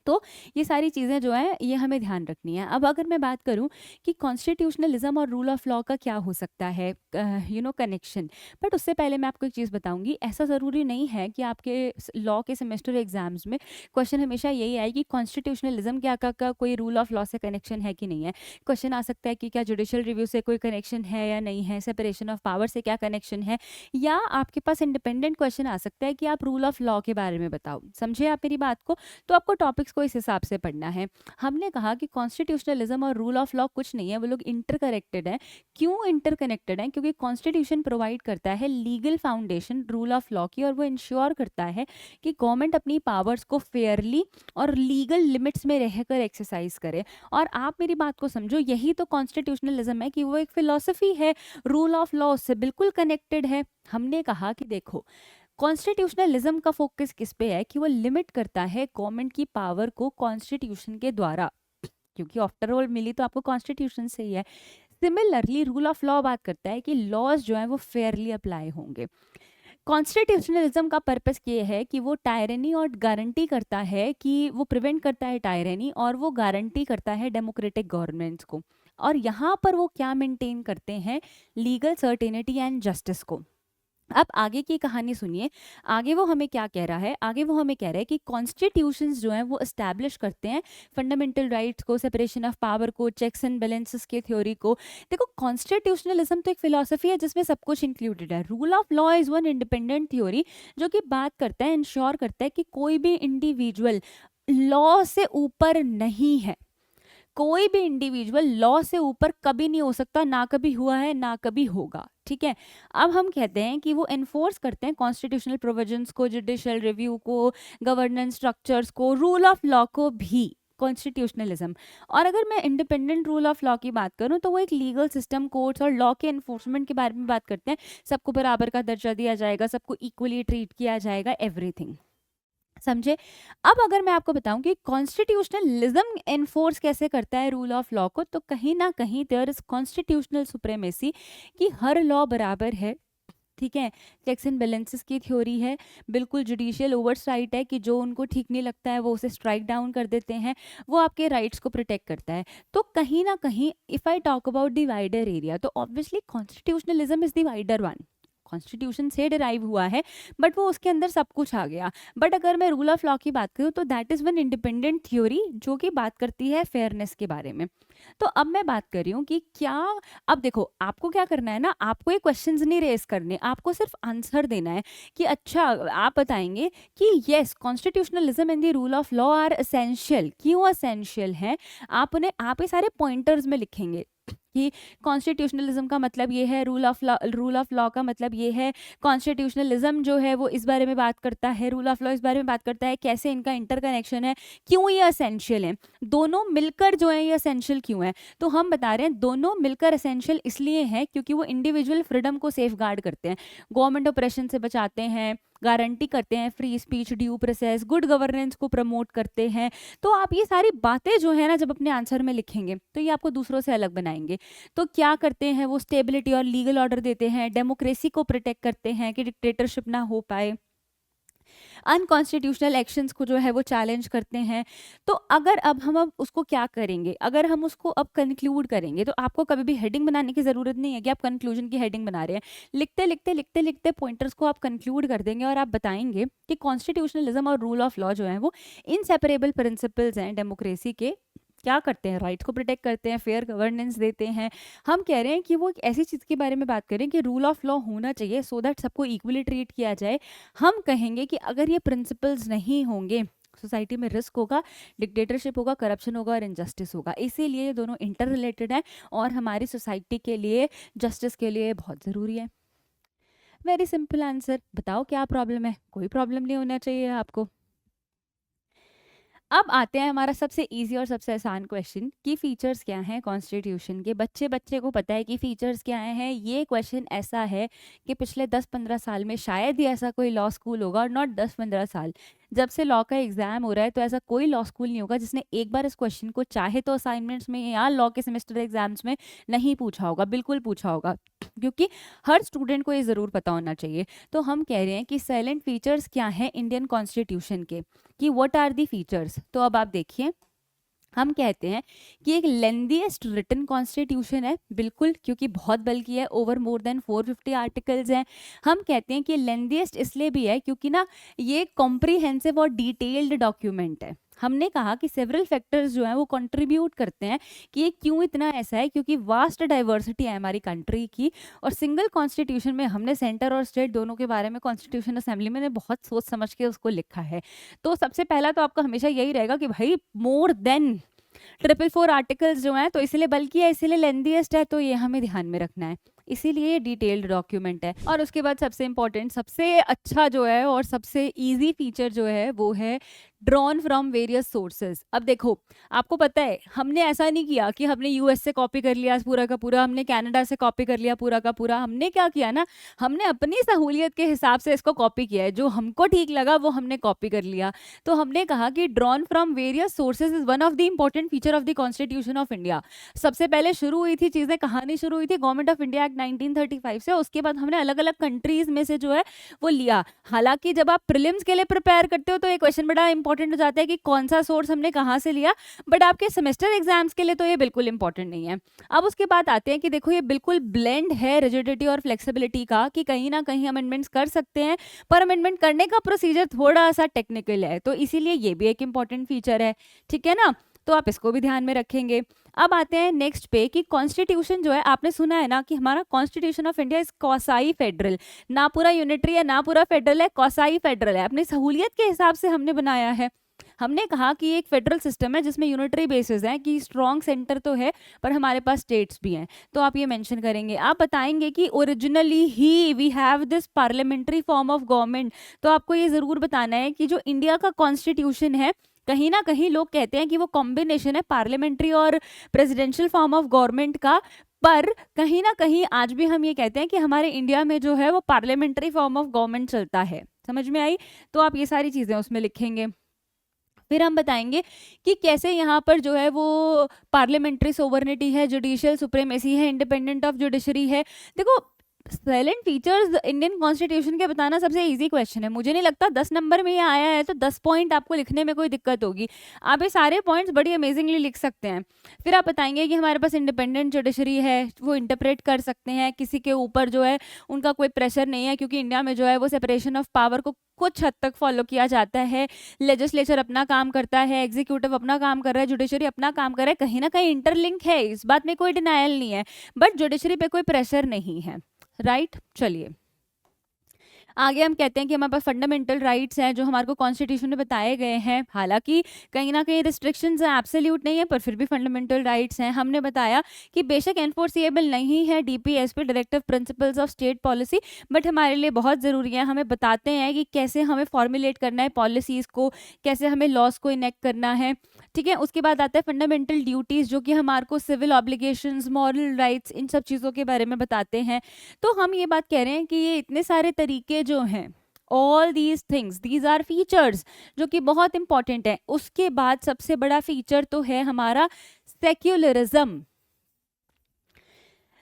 तो ये सारी चीज़ें जो है ये हमें ध्यान रखनी है। अब अगर मैं बात करूं कि कॉन्स्टिट्यूशनलिज्म और रूल ऑफ लॉ का क्या हो सकता है कनेक्शन, बट उससे पहले मैं आपको एक चीज़ बताऊंगी। ऐसा ज़रूरी नहीं है कि आपके लॉ के सेमेस्टर एग्जाम्स में क्वेश्चन हमेशा यही आए कि कॉन्स्टिट्यूशनलिज्म क्या का कोई रूल ऑफ लॉ से कनेक्शन है कि नहीं है। क्वेश्चन आ सकता है कि क्या जुडिशियल रिव्यू से कोई कनेक्शन है या नहीं है, सेपरेशन ऑफ पावर से क्या कनेक्शन है, या आपके पास इंडिपेंडेंट क्वेश्चन आ सकता है कि आप रूल ऑफ लॉ के बारे में बताओ। समझे आप मेरी बात को? तो आपको टॉपिक्स को इस हिसाब से पढ़ना है। हमने कहा कि कॉन्स्टिट्यूशनलिज्म और रूल ऑफ लॉ कुछ नहीं है, वो लोग इंटरकनेक्टेड हैं। क्यों इंटरकनेक्टेड हैं? क्योंकि कॉन्स्टिट्यूशन प्रोवाइड करता है legal foundation rule of law की, और वो इंश्योर करता है कि गवर्नमेंट अपनी पावर्स को फेयरली और लीगल लिमिट्स में रहकर एक्सरसाइज करे। और आप मेरी बात को समझो, यही तो कॉन्स्टिट्यूशनलिज्म है कि वो एक फिलॉसफी है, रूल ऑफ लॉ से बिल्कुल कनेक्टेड है। हमने कहा कि देखो, कॉन्स्टिट्यूशनलिज्म का फोकस किस पे है कि वो लिमिट करता है गवर्नमेंट की पावर को कॉन्स्टिट्यूशन के द्वारा, क्योंकि आफ्टर ऑल मिली तो आपको कॉन्स्टिट्यूशन से ही है। सिमिलरली रूल ऑफ लॉ बात करता है कि लॉज जो है वो फेयरली अप्लाई होंगे। कॉन्स्टिट्यूशनलिज्म का पर्पस ये है कि वो टायरनी और गारंटी करता है कि वो प्रिवेंट करता है टायरनी, और वो गारंटी करता है डेमोक्रेटिक गवर्नेंस को। और यहाँ पर वो क्या मेंटेन करते हैं? लीगल सर्टेनिटी एंड जस्टिस को। अब आगे की कहानी सुनिए। आगे वो हमें क्या कह रहा है? आगे वो हमें कह रहा है कि कॉन्स्टिट्यूशंस जो हैं वो एस्टैब्लिश करते हैं फंडामेंटल राइट्स को, सेपरेशन ऑफ पावर को, चेक्स एंड बैलेंसेस के थ्योरी को। देखो, कॉन्स्टिट्यूशनलिज्म तो एक फिलॉसफी है जिसमें सब कुछ इंक्लूडेड है। Rule of law is one independent theory जो कि बात करता है, इंश्योर करता है कि कोई भी इंडिविजुअल लॉ से ऊपर नहीं है। कोई भी इंडिविजुअल लॉ से ऊपर कभी नहीं हो सकता, ना कभी हुआ है, ना कभी होगा। ठीक है। अब हम कहते हैं कि वो एनफोर्स करते हैं कॉन्स्टिट्यूशनल प्रोविजंस को, जुडिशियल रिव्यू को, गवर्नेंस स्ट्रक्चर्स को, रूल ऑफ लॉ को भी, कॉन्स्टिट्यूशनलिज्म। और अगर मैं इंडिपेंडेंट रूल ऑफ लॉ की बात करूं तो वो एक लीगल सिस्टम, कोर्ट्स और लॉ के एनफोर्समेंट के बारे में बात करते हैं। सबको बराबर का दर्जा दिया जाएगा, सबको इक्वली ट्रीट किया जाएगा, एवरीथिंग। समझे? अब अगर मैं आपको बताऊं कि कॉन्स्टिट्यूशनलिज्म एनफोर्स कैसे करता है रूल ऑफ लॉ को, तो कहीं ना कहीं देयर इज कॉन्स्टिट्यूशनल सुप्रीमेसी, कि हर लॉ बराबर है। ठीक है। चेक्स एंड बैलेंसेस की थ्योरी है। बिल्कुल जुडिशियल ओवरसाइट है कि जो उनको ठीक नहीं लगता है वो उसे स्ट्राइक डाउन कर देते हैं। वो आपके राइट्स को प्रोटेक्ट करता है। तो कहीं ना कहीं if I talk about the wider area, तो obviously constitutionalism is the wider one. Constitution से डिराइव हुआ है, बट वो उसके अंदर सब कुछ आ गया। बट अगर मैं रूल ऑफ लॉ की बात करूँ तो that is one independent theory जो कि बात करती है फेयरनेस के बारे में। तो अब मैं बात कर रही हूँ कि क्या, अब देखो आपको क्या करना है ना, आपको ये क्वेश्चंस नहीं रेस करने, आपको सिर्फ आंसर देना है कि अच्छा, आप बताएंगे कि yes constitutionalism and the rule of law are essential. क्यों एसेंशियल है? आप उन्हें, आप ये सारे पॉइंटर्स में लिखेंगे कि कॉन्स्टिट्यूशनलिज्म का मतलब ये है, रूल ऑफ लॉ का मतलब ये है, कॉन्स्टिट्यूशनलिज्म जो है वो इस बारे में बात करता है, रूल ऑफ लॉ इस बारे में बात करता है, कैसे इनका इंटरकनेक्शन है, क्यों ये असेंशियल है, दोनों मिलकर जो है ये असेंशियल क्यों है। तो हम बता रहे हैं दोनों मिलकर असेंशियल इसलिए है क्योंकि वो इंडिविजुअल फ्रीडम को सेफ गार्ड करते हैं, गवर्नमेंट ऑपरेशन से बचाते हैं, गारंटी करते हैं free speech, due process, good governance को प्रमोट करते हैं। तो आप ये सारी बातें जो है ना जब अपने आंसर में लिखेंगे तो ये आपको दूसरों से अलग बनाएंगे। तो क्या करते हैं वो? स्टेबिलिटी और लीगल ऑर्डर देते हैं, डेमोक्रेसी को प्रोटेक्ट करते हैं कि डिक्टेटरशिप ना हो पाए, अनकॉन्स्टिट्यूशनल एक्शंस को जो है वो चैलेंज करते हैं। तो अगर अब उसको क्या करेंगे, अगर हम उसको अब कंक्लूड करेंगे, तो आपको कभी भी हेडिंग बनाने की जरूरत नहीं है कि आप कंक्लूजन की हेडिंग बना रहे हैं। लिखते लिखते लिखते लिखते पॉइंटर्स को आप कंक्लूड कर देंगे और आप बताएंगे कि कॉन्स्टिट्यूशनलिज्म और रूल ऑफ लॉ जो है वो इनसेपरेबल प्रिंसिपल्स हैं डेमोक्रेसी के। क्या करते हैं? राइट्स को प्रोटेक्ट करते हैं, फेयर गवर्नेंस देते हैं। हम कह रहे हैं कि वो एक ऐसी चीज़ के बारे में बात करें कि रूल ऑफ लॉ होना चाहिए सो दैट सबको इक्वली ट्रीट किया जाए। हम कहेंगे कि अगर ये प्रिंसिपल्स नहीं होंगे सोसाइटी में रिस्क होगा, डिक्टेटरशिप होगा, करप्शन होगा और इनजस्टिस होगा। इसीलिए ये दोनों इंटर रिलेटेड हैं और हमारी सोसाइटी के लिए, जस्टिस के लिए बहुत ज़रूरी है। Very simple answer. बताओ क्या प्रॉब्लम है? कोई प्रॉब्लम नहीं होना चाहिए आपको। अब आते हैं हमारा सबसे इजी और सबसे आसान क्वेश्चन कि फीचर्स क्या हैं कॉन्स्टिट्यूशन के। बच्चे बच्चे को पता है कि फीचर्स क्या हैं। ये क्वेश्चन ऐसा है कि पिछले 10-15 साल में शायद ही ऐसा कोई लॉ स्कूल होगा, और नॉट 10-15 साल, जब से लॉ का एग्जाम हो रहा है तो ऐसा कोई लॉ स्कूल नहीं होगा जिसने एक बार इस क्वेश्चन को चाहे तो असाइनमेंट्स में या लॉ के सेमेस्टर एग्जाम्स में नहीं पूछा होगा, बिल्कुल पूछा होगा, क्योंकि हर स्टूडेंट को ये ज़रूर पता होना चाहिए। तो हम कह रहे हैं कि साइलेंट फीचर्स क्या हैं इंडियन कॉन्स्टिट्यूशन के, कि व्हाट आर दी फीचर्स। तो अब आप देखिए, हम कहते हैं कि एक लेंदीएस्ट रिटन कॉन्स्टिट्यूशन है, बिल्कुल, क्योंकि बहुत बल्कि है, ओवर मोर देन 450 आर्टिकल्स हैं। हम कहते हैं कि लेंदीएस्ट इसलिए भी है क्योंकि ना ये कॉम्प्रिहेंसिव और डिटेल्ड डॉक्यूमेंट है। हमने कहा कि सेवरल फैक्टर्स जो हैं वो कंट्रीब्यूट करते हैं कि ये क्यों इतना ऐसा है, क्योंकि वास्ट डाइवर्सिटी है हमारी कंट्री की, और सिंगल कॉन्स्टिट्यूशन में हमने सेंटर और स्टेट दोनों के बारे में कॉन्स्टिट्यूशन असेंबली में बहुत सोच समझ के उसको लिखा है। तो सबसे पहला तो आपका हमेशा यही रहेगा कि भाई मोर देन 444 आर्टिकल्स जो हैं, तो इसलिए बल्कि है, इसीलिए लेंदीएस्ट है, तो ये हमें ध्यान में रखना है, इसीलिए ये डिटेल्ड डॉक्यूमेंट है। और उसके बाद सबसे इंपॉर्टेंट, सबसे अच्छा जो है और सबसे इजी फीचर जो है वो है ड्रॉन फ्रॉम वेरियस सोर्सेज। अब देखो, आपको पता है हमने ऐसा नहीं किया कि हमने यूएस से कॉपी कर लिया पूरा का पूरा, हमने कनाडा से कॉपी कर लिया पूरा का पूरा। हमने क्या किया ना, हमने अपनी सहूलियत के हिसाब से इसको कॉपी किया है, जो हमको ठीक लगा वो हमने कॉपी कर लिया। तो हमने कहा कि drawn from various sources is one of the important feature of the constitution of India. सबसे पहले शुरू हुई थी चीजें, कहानी शुरू हुई थी गवर्नमेंट ऑफ इंडिया एक्ट 1935 से। उसके बाद हमने अलग अलग कंट्रीज में से जो है वो लिया। हालांकि जब आप प्रीलिम्स के लिए प्रिपेयर करते हो तो ये क्वेश्चन बड़ा इंपॉर्टेंट हो जाता है कि कौन सा सोर्स हमने कहाँ से लिया, बट आपके सेमेस्टर एग्जाम्स के लिए तो ये बिल्कुल इंपॉर्टेंट नहीं है। अब उसके बाद आते हैं कि देखो ये बिल्कुल ब्लेंड है रिजिडिटी और फ्लेक्सिबिलिटी का, कि कहीं ना कहीं अमेंडमेंट्स कर सकते हैं, पर अमेंडमेंट करने का प्रोसीजर थोड़ा सा टेक्निकल है, तो इसीलिए ये भी एक इंपॉर्टेंट फीचर है, ठीक है ना। तो आप इसको भी ध्यान में रखेंगे। अब आते हैं नेक्स्ट पे कि कॉन्स्टिट्यूशन जो है, आपने सुना है ना कि हमारा constitution of India is quasi federal, ना पूरा यूनिटरी है ना पूरा फेडरल है, क्वासाई फेडरल है। अपनी सहूलियत के हिसाब से हमने बनाया है। हमने कहा कि एक फेडरल सिस्टम है जिसमें यूनिटरी बेसिस है, कि स्ट्रॉन्ग सेंटर तो है पर हमारे पास स्टेट्स भी हैं। तो आप ये मेंशन करेंगे, आप बताएंगे कि ओरिजिनली ही we have this parliamentary form of government. तो आपको ये जरूर बताना है कि जो इंडिया का कॉन्स्टिट्यूशन है, कहीं ना कहीं लोग कहते हैं कि वो कॉम्बिनेशन है पार्लियामेंट्री और प्रेसिडेंशियल फॉर्म ऑफ गवर्नमेंट का, पर कहीं ना कहीं आज भी हम ये कहते हैं कि हमारे इंडिया में जो है वो पार्लियामेंट्री फॉर्म ऑफ गवर्नमेंट चलता है। समझ में आई? तो आप ये सारी चीजें उसमें लिखेंगे। फिर हम बताएंगे कि कैसे यहाँ पर जो है वो पार्लियामेंट्री सोवर्निटी है, जुडिशियल सुप्रीमेसी है, इंडिपेंडेंट ऑफ जुडिशरी है। देखो, साइलेंट फीचर्स इंडियन कॉन्स्टिट्यूशन के बताना सबसे इजी क्वेश्चन है। मुझे नहीं लगता 10 नंबर में ये आया है तो 10 पॉइंट आपको लिखने में कोई दिक्कत होगी। आप ये सारे पॉइंट्स बड़ी अमेजिंगली लिख सकते हैं। फिर आप बताएंगे कि हमारे पास इंडिपेंडेंट जुडिशरी है, वो इंटरप्रेट कर सकते हैं, किसी के ऊपर जो है उनका कोई प्रेशर नहीं है, क्योंकि इंडिया में जो है वो सेपरेशन ऑफ पावर को कुछ हद तक फॉलो किया जाता है। लेजिस्लेचर अपना काम करता है, एग्जीक्यूटिव अपना काम कर रहा है, जुडिशरी अपना काम कर रहा है, कहीं ना कहीं इंटरलिंक है, इस बात में कोई डिनायल नहीं है, बट जुडिशरी पे कोई प्रेशर नहीं है, राइट। चलिए आगे हम कहते हैं कि हमारे पास फंडामेंटल राइट्स हैं जो हमारे को कॉन्स्टिट्यूशन में बताए गए हैं। हालांकि कहीं ना कहीं रिस्ट्रिक्शंस हैं, एब्सोल्यूट नहीं है, पर फिर भी फंडामेंटल राइट्स हैं। हमने बताया कि बेशक एनफोर्सिएबल नहीं है DPSP, directive principles of state policy, but हमारे लिए बहुत ज़रूरी है। हमें बताते हैं कि कैसे हमें फॉर्मुलेट करना है पॉलिसीज़ को, कैसे हमें लॉस को इनेक्ट करना है, ठीक है। उसके बाद आता है फंडामेंटल ड्यूटीज़, जो कि हमारे को सिविल ऑब्लिगेशंस, मॉरल राइट्स, इन सब चीज़ों के बारे में बताते हैं। तो हम ये बात कह रहे हैं कि ये इतने सारे तरीके जो हैं, all these things, these are features जो कि बहुत इंपॉर्टेंट है। उसके बाद सबसे बड़ा फीचर तो है हमारा सेक्युलरिज्म।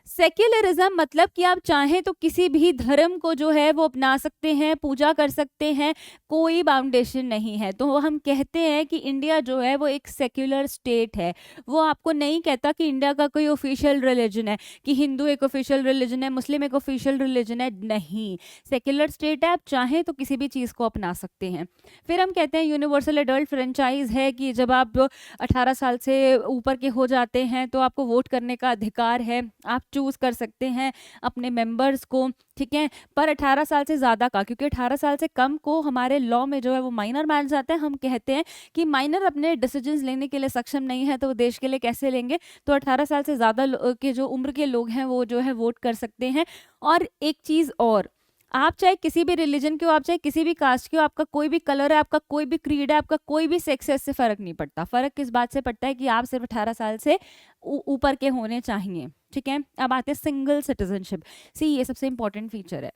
सेक्युलरिज्म मतलब कि आप चाहें तो किसी भी धर्म को जो है वो अपना सकते हैं, पूजा कर सकते हैं, कोई बाउंडेशन नहीं है। तो हम कहते हैं कि इंडिया जो है वो एक सेक्युलर स्टेट है। वो आपको नहीं कहता कि इंडिया का कोई ऑफिशियल रिलीजन है, कि हिंदू एक ऑफिशियल रिलीजन है, मुस्लिम एक ऑफिशियल रिलीजन है, नहीं। सेक्युलर स्टेट है, आप चाहें तो किसी भी चीज़ को अपना सकते हैं। फिर हम कहते हैं यूनिवर्सल एडल्ट फ्रेंचाइज है, कि जब आप 18 साल से ऊपर के हो जाते हैं तो आपको वोट करने का अधिकार है, आप चूज कर सकते हैं अपने मेंबर्स को, ठीक है। पर 18 साल से ज़्यादा का, क्योंकि 18 साल से कम को हमारे लॉ में जो है वो माइनर मान जाता है। हम कहते हैं कि माइनर अपने डिसीजंस लेने के लिए सक्षम नहीं है, तो वो देश के लिए कैसे लेंगे। तो 18 साल से ज़्यादा के जो उम्र के लोग हैं वो जो है वोट कर सकते हैं। और एक चीज़ और, आप चाहे किसी भी रिलीजन के हो, आप चाहे किसी भी कास्ट के हो, आपका कोई भी कलर है, आपका कोई भी क्रीड है, आपका कोई भी सेक्स है, इससे फर्क नहीं पड़ता। फर्क किस बात से पड़ता है कि आप सिर्फ 18 साल से ऊपर के होने चाहिए। ठीक है, अब आते हैं सिंगल सिटीजनशिप। सी ये सबसे इंपॉर्टेंट फीचर है।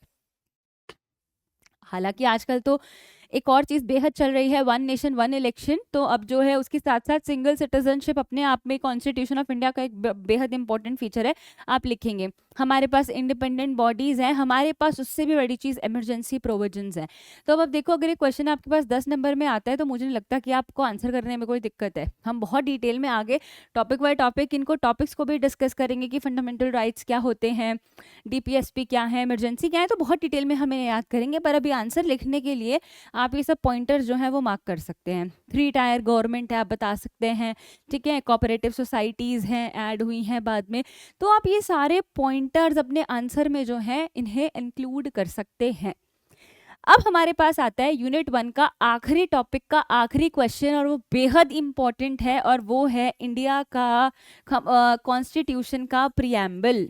हालांकि आजकल तो एक और चीज़ बेहद चल रही है, वन नेशन वन इलेक्शन, तो अब जो है उसके साथ साथ सिंगल सिटीजनशिप अपने आप में कॉन्स्टिट्यूशन ऑफ इंडिया का एक बेहद इंपॉर्टेंट फीचर है। आप लिखेंगे हमारे पास इंडिपेंडेंट बॉडीज़ हैं, हमारे पास उससे भी बड़ी चीज़ इमरजेंसी प्रोविजंस हैं। तो अब देखो, अगर ये क्वेश्चन आपके पास 10 नंबर में आता है तो मुझे नहीं लगता कि आपको आंसर करने में कोई दिक्कत है। हम बहुत डिटेल में आगे टॉपिक बाय टॉपिक इनको टॉपिक्स को भी डिस्कस करेंगे कि फंडामेंटल राइट्स क्या होते हैं, डीपीएसपी क्या है, इमरजेंसी क्या है, तो बहुत डिटेल में हमें याद करेंगे। पर अभी आंसर लिखने के लिए आप ये सब पॉइंटर्स जो है वो मार्क कर सकते हैं। 3 टायर गवर्नमेंट है, आप बता सकते हैं। ठीक है, कोऑपरेटिव सोसाइटीज़ हैं, ऐड हुई हैं बाद में, तो आप ये सारे पॉइंटर्स अपने आंसर में जो है इन्हें इंक्लूड कर सकते हैं। अब हमारे पास आता है यूनिट 1 का आखिरी टॉपिक का आखिरी क्वेश्चन, और वो बेहद इंपॉर्टेंट है, और वो है इंडिया का कॉन्स्टिट्यूशन का preamble.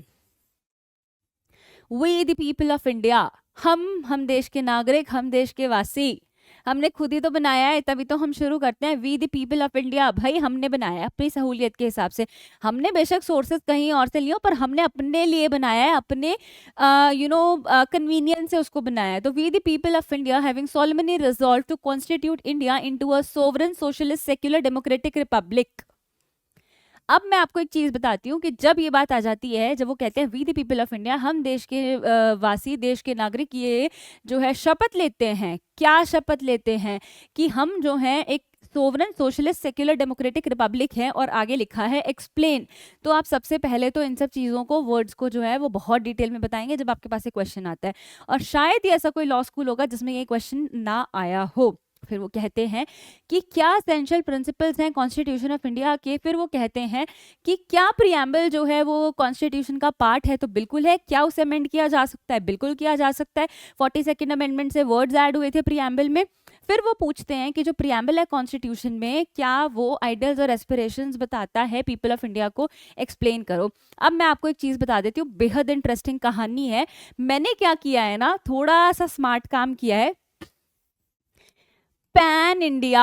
We the people of India, हम देश के नागरिक, हम देश के वासी, हमने खुद ही तो बनाया है, तभी तो हम शुरू करते हैं we the people of India. भाई हमने बनाया है अपनी सहूलियत के हिसाब से। हमने बेशक सोर्सेज कहीं और से लियो, पर हमने अपने लिए बनाया है, अपने कन्वीनियंस से उसको बनाया है। तो we the people of India having solemnly resolve to constitute India into a sovereign socialist secular democratic republic. अब मैं आपको एक चीज बताती हूँ कि जब ये बात आ जाती है, जब वो कहते हैं we the people of India, हम देश के वासी, देश के नागरिक, ये जो है शपथ लेते हैं। क्या शपथ लेते हैं? कि हम जो है एक sovereign socialist secular democratic Republic है, और आगे लिखा है एक्सप्लेन। तो आप सबसे पहले तो इन सब चीज़ों को, वर्ड्स को जो है वो बहुत डिटेल में बताएंगे जब आपके पास एक क्वेश्चन आता है, और शायद ही ऐसा कोई लॉ स्कूल होगा जिसमें ये क्वेश्चन ना आया हो। फिर वो कहते हैं कि क्या एसेंशियल प्रिंसिपल्स हैं कॉन्स्टिट्यूशन ऑफ इंडिया के। फिर वो कहते हैं कि क्या प्रीएम्बल जो है वो कॉन्स्टिट्यूशन का पार्ट है, तो बिल्कुल है। क्या उसे अमेंड किया जा सकता है? बिल्कुल किया जा सकता है। 42nd अमेंडमेंट से वर्ड्स ऐड हुए थे प्रीएम्बल में। फिर वो पूछते हैं कि जो प्रीएम्बल है कॉन्स्टिट्यूशन में, क्या वो आइडियल्स और एस्पिरेशंस बताता है पीपल ऑफ इंडिया को? एक्सप्लेन करो। अब मैं आपको एक चीज बता देती हूँ, बेहद इंटरेस्टिंग कहानी है। मैंने क्या किया है ना, थोड़ा सा स्मार्ट काम किया है। पैन इंडिया,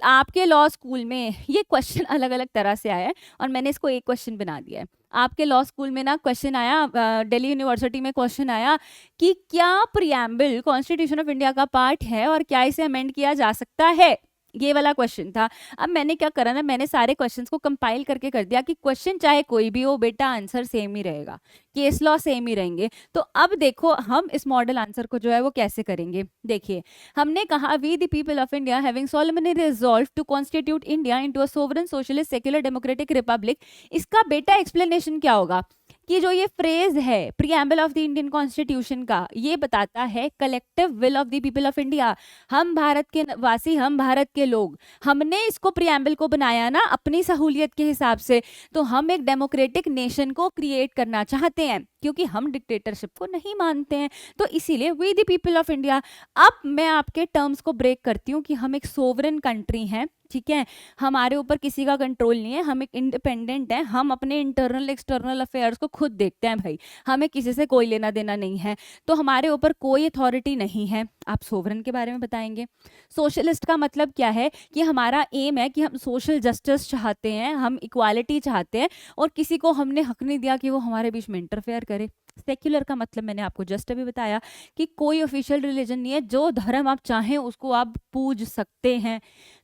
आपके लॉ स्कूल में ये क्वेश्चन अलग अलग तरह से आया है, और मैंने इसको एक क्वेश्चन बना दिया है। आपके लॉ स्कूल में ना क्वेश्चन आया, दिल्ली यूनिवर्सिटी में क्वेश्चन आया कि क्या प्रीएम्बल कॉन्स्टिट्यूशन ऑफ इंडिया का पार्ट है और क्या इसे अमेंड किया जा सकता है। ये वाला क्वेश्चन था। अब मैंने क्या करा ना, मैंने सारे क्वेश्चंस को कंपाइल करके कर दिया कि क्वेश्चन चाहे कोई भी हो बेटा, आंसर सेम ही रहेगा, केस लॉ सेम ही रहेंगे। तो अब देखो हम इस मॉडल आंसर को जो है वो कैसे करेंगे। देखिए, हमने कहा we the people of India having solemnly resolve to constitute India into a sovereign socialist secular democratic republic. इसका बेटा एक्सप्लेनेशन क्या होगा कि जो ये फ्रेज है preamble of the Indian constitution का, ये बताता है collective will of the people of India. हम भारत के वासी, हम भारत के लोग, हमने इसको प्रीएम्बल को बनाया ना अपनी सहूलियत के हिसाब से। तो हम एक डेमोक्रेटिक नेशन को क्रिएट करना चाहते हैं, क्योंकि हम डिक्टेटरशिप को नहीं मानते हैं। तो इसीलिए we the people of India. अब मैं आपके टर्म्स को ब्रेक करती हूँ कि हम एक सोवरेन कंट्री हैं। ठीक है, हमारे ऊपर किसी का कंट्रोल नहीं है, हम एक इंडिपेंडेंट हैं, हम अपने इंटरनल एक्सटर्नल अफेयर्स को खुद देखते हैं भाई, हमें किसी से कोई लेना देना नहीं है, तो हमारे ऊपर कोई अथॉरिटी नहीं है। आप सोवरेन के बारे में बताएंगे। सोशलिस्ट का मतलब क्या है कि हमारा एम है कि हम सोशल जस्टिस चाहते हैं, हम इक्वालिटी चाहते हैं, और किसी को हमने हक नहीं दिया कि वो हमारे बीच में इंटरफेयर करे। सेक्युलर का मतलब मैंने आपको जस्ट अभी बताया कि कोई ऑफिशियल रिलीजन नहीं है, जो धर्म आप चाहें उसको आप पूज सकते हैं।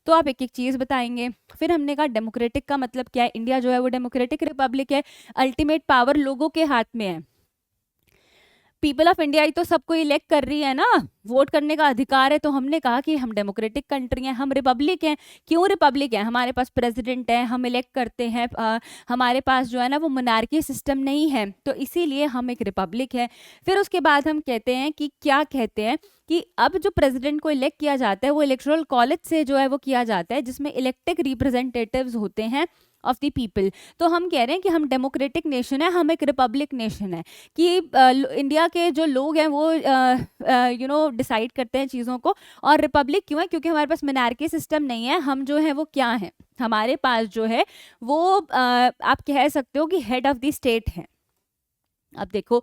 तो आप एक एक चीज बताएंगे। फिर हमने कहा डेमोक्रेटिक का मतलब क्या है। इंडिया जो है वो डेमोक्रेटिक रिपब्लिक है, अल्टीमेट पावर लोगों के हाथ में है। पीपल ऑफ इंडिया ही तो सबको इलेक्ट कर रही है ना, वोट करने का अधिकार है। तो हमने कहा कि हम डेमोक्रेटिक कंट्री हैं, हम रिपब्लिक हैं। क्यों रिपब्लिक है? हमारे पास प्रेसिडेंट है, हम इलेक्ट करते हैं, हमारे पास जो है ना वो मोनार्की सिस्टम नहीं है, तो इसीलिए हम एक रिपब्लिक है। फिर उसके बाद हम कहते हैं कि क्या कहते हैं कि अब जो प्रेसिडेंट को इलेक्ट किया जाता है वो इलेक्टोरल कॉलेज से जो है वो किया जाता है, जिसमें इलेक्टेड रिप्रेजेंटेटिव्स होते हैं ऑफ द पीपल। तो हम कह रहे हैं कि हम डेमोक्रेटिक नेशन है, हम एक रिपब्लिक नेशन है, कि इंडिया के जो लोग हैं वो डिसाइड करते हैं चीज़ों को। और रिपब्लिक क्यों है? क्योंकि हमारे पास मोनार्की सिस्टम नहीं है। हम जो है वो क्या है, हमारे पास जो है वो आप कह सकते हो कि हेड ऑफ द स्टेट है। अब देखो,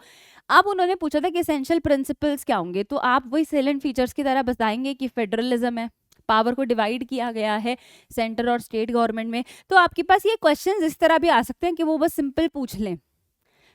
अब उन्होंने पूछा था कि एसेंशियल प्रिंसिपल्स क्या होंगे, तो आप वही सेलेंट फीचर्स की तरह बताएंगे कि फेडरलिज्म है, पावर को डिवाइड किया गया है सेंटर और स्टेट गवर्नमेंट में। तो आपके पास ये क्वेश्चंस इस तरह भी आ सकते हैं कि वो बस सिंपल पूछ लें,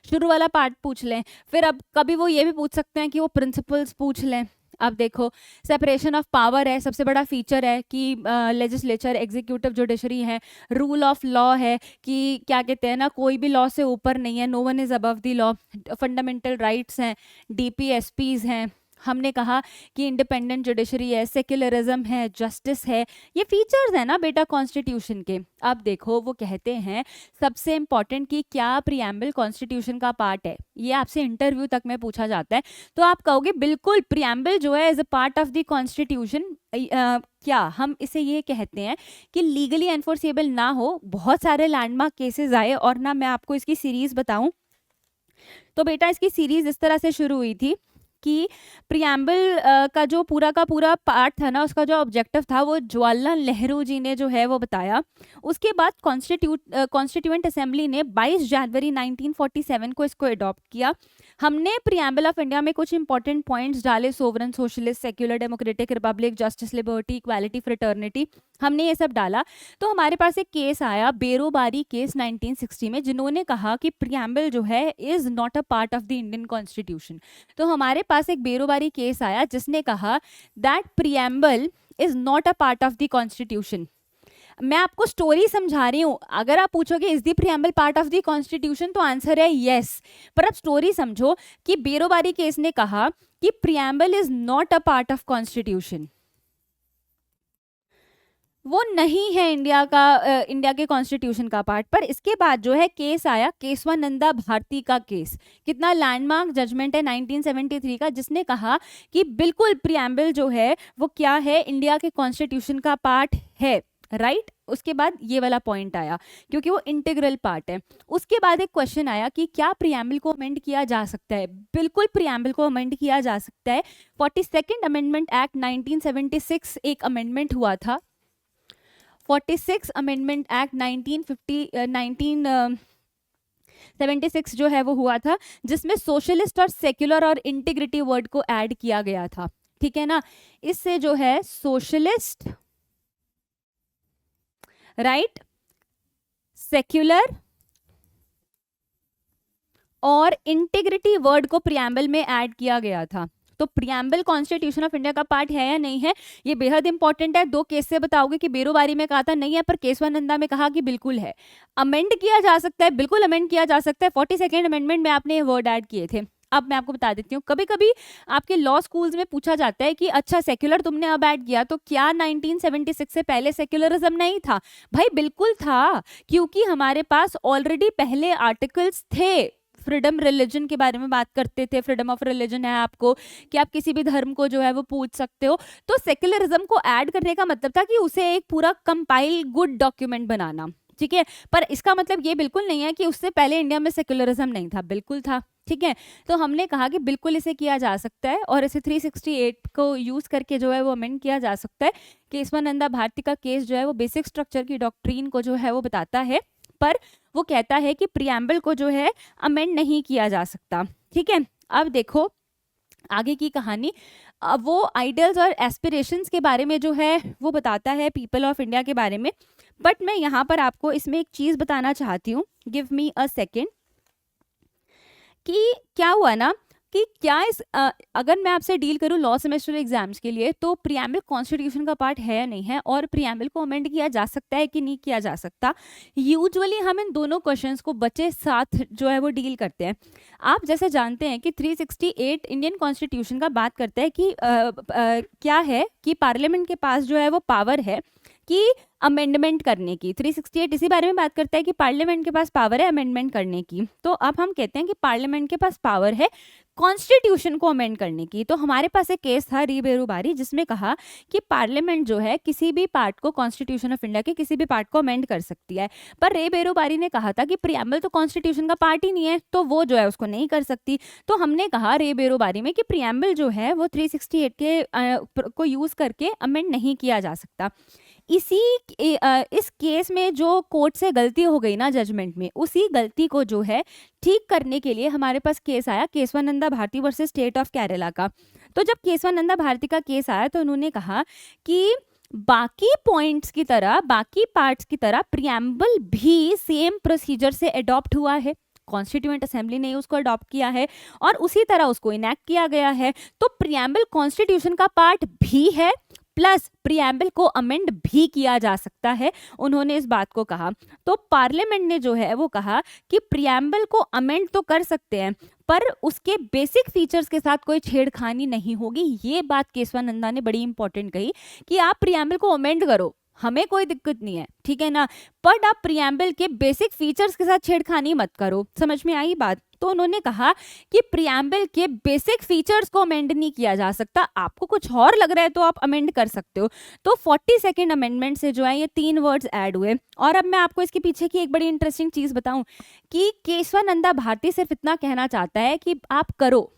शुरू वाला पार्ट पूछ लें, फिर अब कभी वो ये भी पूछ सकते हैं कि वो प्रिंसिपल्स पूछ लें। अब देखो, सेपरेशन ऑफ पावर है, सबसे बड़ा फीचर है कि लेजिस्लेचर, एग्जीक्यूटिव, जुडिशरी है। रूल ऑफ लॉ है कि क्या कहते हैं ना, कोई भी लॉ से ऊपर नहीं है, no one is above the law. Fundamental rights हैं, डीपीएसपीज हैं। हमने कहा कि इंडिपेंडेंट जुडिशरी है, सेक्युलरिज्म है, जस्टिस है। ये फीचर्स है ना बेटा कॉन्स्टिट्यूशन के। अब देखो वो कहते हैं सबसे इंपॉर्टेंट कि क्या प्रियम्बल कॉन्स्टिट्यूशन का पार्ट है, ये आपसे इंटरव्यू तक में पूछा जाता है। तो आप कहोगे बिल्कुल प्रियम्बल जो है as a part of the constitution. क्या हम इसे ये कहते हैं कि लीगली एनफोर्सेबल ना हो, बहुत सारे लैंडमार्क केसेस आए और ना मैं आपको इसकी सीरीज बताऊं तो बेटा इसकी सीरीज इस तरह से शुरू हुई थी कि प्रियम्बल का जो पूरा का पूरा पार्ट था ना, उसका जो ऑब्जेक्टिव था वो जवाहरलाल नेहरू जी ने जो है वो बताया। उसके बाद कॉन्स्टिट्यूएंट असेंबली ने 22 जनवरी 1947 को इसको अडॉप्ट किया। हमने प्रियम्बल ऑफ इंडिया में कुछ इंपॉर्टेंट पॉइंट्स डाले, sovereign, socialist, secular, democratic, Republic, justice, liberty, equality, fraternity, हमने ये सब डाला। तो हमारे पास एक केस आया, बेरोबारी केस 1960 में, जिन्होंने कहा कि प्रियम्बल जो है is not a part of the Indian constitution. तो हमारे पास एक बेरोबारी केस आया जिसने कहा that preamble is not a part of the constitution. मैं आपको स्टोरी समझा रही हूं, अगर आप पूछोगे is the preamble part of the constitution तो आंसर है यस, पर आप स्टोरी समझो कि बेरोबारी केस ने कहा कि preamble is not a part of constitution, वो नहीं है इंडिया के कॉन्स्टिट्यूशन का पार्ट। पर इसके बाद जो है केस आया, केशवानंदा भारती का केस, कितना लैंडमार्क जजमेंट है 1973 का, जिसने कहा कि बिल्कुल प्रियम्बल जो है वो क्या है, इंडिया के कॉन्स्टिट्यूशन का पार्ट है, राइट। उसके बाद ये वाला पॉइंट आया क्योंकि वो इंटीग्रल पार्ट है। उसके बाद एक क्वेश्चन आया कि क्या प्रियम्बल को अमेंड किया जा सकता है। बिल्कुल प्रियम्बल को अमेंड किया जा सकता है। 42nd अमेंडमेंट एक्ट 1976 एक अमेंडमेंट हुआ था। 46 अमेंडमेंट एक्ट 1976 जो है वो हुआ था, जिसमें सोशलिस्ट और सेक्युलर और इंटीग्रिटी वर्ड को ऐड किया गया था, ठीक है ना। इससे जो है सोशलिस्ट, राइट, सेक्युलर और इंटीग्रिटी वर्ड को प्रियम्बल में ऐड किया गया था। तो प्रियम्बल कॉन्स्टिट्यूशन ऑफ इंडिया का पार्ट है या नहीं है, ये बेहद इंपॉर्टेंट है। दो केस से बताओगे कि बेरोबारी में कहा था नहीं है, पर केशवानंदा में कहा कि बिल्कुल है। अमेंड किया जा सकता है, बिल्कुल अमेंड किया जा सकता है। 42nd अमेंडमेंट में आपने ये वर्ड ऐड किए थे। अब मैं आपको बता देती हूँ, कभी कभी आपके लॉ स्कूल्स में पूछा जाता है कि अच्छा सेक्युलर तुमने अब ऐड किया, तो क्या 1976 से पहले सेक्युलरिज्म नहीं था? भाई बिल्कुल था, क्योंकि हमारे पास ऑलरेडी पहले आर्टिकल्स थे। फ्रीडम रिलीजन के बारे में बात करते थे, फ्रीडम ऑफ रिलीजन है आपको कि आप किसी भी धर्म को जो है वो पूछ सकते हो। तो सेक्युलरिज्म को ऐड करने का मतलब था कि उसे एक पूरा कंपाइल गुड डॉक्यूमेंट बनाना, ठीक है। पर इसका मतलब ये बिल्कुल नहीं है कि उससे पहले इंडिया में सेक्युलरिज्म नहीं था, बिल्कुल था, ठीक है। तो हमने कहा कि बिल्कुल इसे किया जा सकता है और इसे 368 को यूज करके जो है वो अमेंड किया जा सकता है। केशवानंदा भारती का केस जो है वो बेसिक स्ट्रक्चर की डॉक्ट्रीन को जो है वो बताता है, पर वो कहता है कि प्रियम्बल को जो है अमेंड नहीं किया जा सकता, ठीक है। अब देखो आगे की कहानी, वो आइडियल्स और एस्पिरेशंस के बारे में जो है वो बताता है, पीपल ऑफ इंडिया के बारे में। बट मैं यहाँ पर आपको इसमें एक चीज बताना चाहती हूँ, गिव मी अ सेकेंड, कि क्या हुआ ना कि क्या अगर मैं आपसे डील करूं लॉ सेमेस्टर एग्जाम्स के लिए, तो प्रियम्बल कॉन्स्टिट्यूशन का पार्ट है या नहीं है, और प्रियम्बल को अमेंड किया जा सकता है कि नहीं किया जा सकता। यूजुअली हम इन दोनों क्वेश्चंस को बच्चे साथ जो है वो डील करते हैं। आप जैसे जानते हैं कि 368 इंडियन कॉन्स्टिट्यूशन का बात करता है कि क्या है कि पार्लियामेंट के पास जो है वो पावर है कि अमेंडमेंट करने की। 368 इसी बारे में बात करता है कि पार्लियामेंट के पास पावर है अमेंडमेंट करने की। तो अब हम कहते हैं कि पार्लियामेंट के पास पावर है कॉन्स्टिट्यूशन को अमेंड करने की। तो हमारे पास एक केस था री बेरोबारी, जिसमें कहा कि पार्लियामेंट जो है किसी भी पार्ट को, कॉन्स्टिट्यूशन ऑफ इंडिया के किसी भी पार्ट को अमेंड कर सकती है। पर रे बेरोबारी ने कहा था कि प्रियम्बल तो कॉन्स्टिट्यूशन का पार्ट ही नहीं है, तो वो जो है उसको नहीं कर सकती। तो हमने कहा रे बेरोबारी में कि प्रियम्बल जो है वो 368 के को यूज करके अमेंड नहीं किया जा सकता। इस केस में जो कोर्ट से गलती हो गई ना जजमेंट में, उसी गलती को जो है ठीक करने के लिए हमारे पास केस आया Kesavananda Bharati versus state of Kerala का। तो जब केशवानंदा भारती का केस आया तो उन्होंने कहा कि बाकी पॉइंट्स की तरह, बाकी पार्ट्स की तरह प्रियम्बल भी सेम प्रोसीजर से अडॉप्ट हुआ है, कॉन्स्टिट्यूएंट असेंबली ने उसको अडॉप्ट किया है और उसी तरह उसको इनैक्ट किया गया है। तो प्रियम्बल कॉन्स्टिट्यूशन का पार्ट भी है, प्लस प्रियम्बल को अमेंड भी किया जा सकता है, उन्होंने इस बात को कहा। तो पार्लियामेंट ने जो है वो कहा कि प्रियम्बल को अमेंड तो कर सकते हैं पर उसके बेसिक फीचर्स के साथ कोई छेड़खानी नहीं होगी। ये बात केशवानंदा ने बड़ी इंपॉर्टेंट कही कि आप प्रियम्बल को अमेंड करो, हमें कोई दिक्कत नहीं है, ठीक है ना, बट आप प्रियम्बल के बेसिक फीचर्स के साथ छेड़खानी मत करो। समझ में आई बात? तो उन्होंने कहा कि प्रियम्बल के बेसिक फीचर्स को अमेंड नहीं किया जा सकता, आपको कुछ और लग रहा है तो आप अमेंड कर सकते हो। तो 42nd अमेंडमेंट से जो है ये 3 वर्ड्स ऐड हुए। और अब मैं आपको इसके पीछे की एक बड़ी इंटरेस्टिंग चीज बताऊं कि केशवानंदा भारती सिर्फ इतना कहना चाहता है कि आप करो,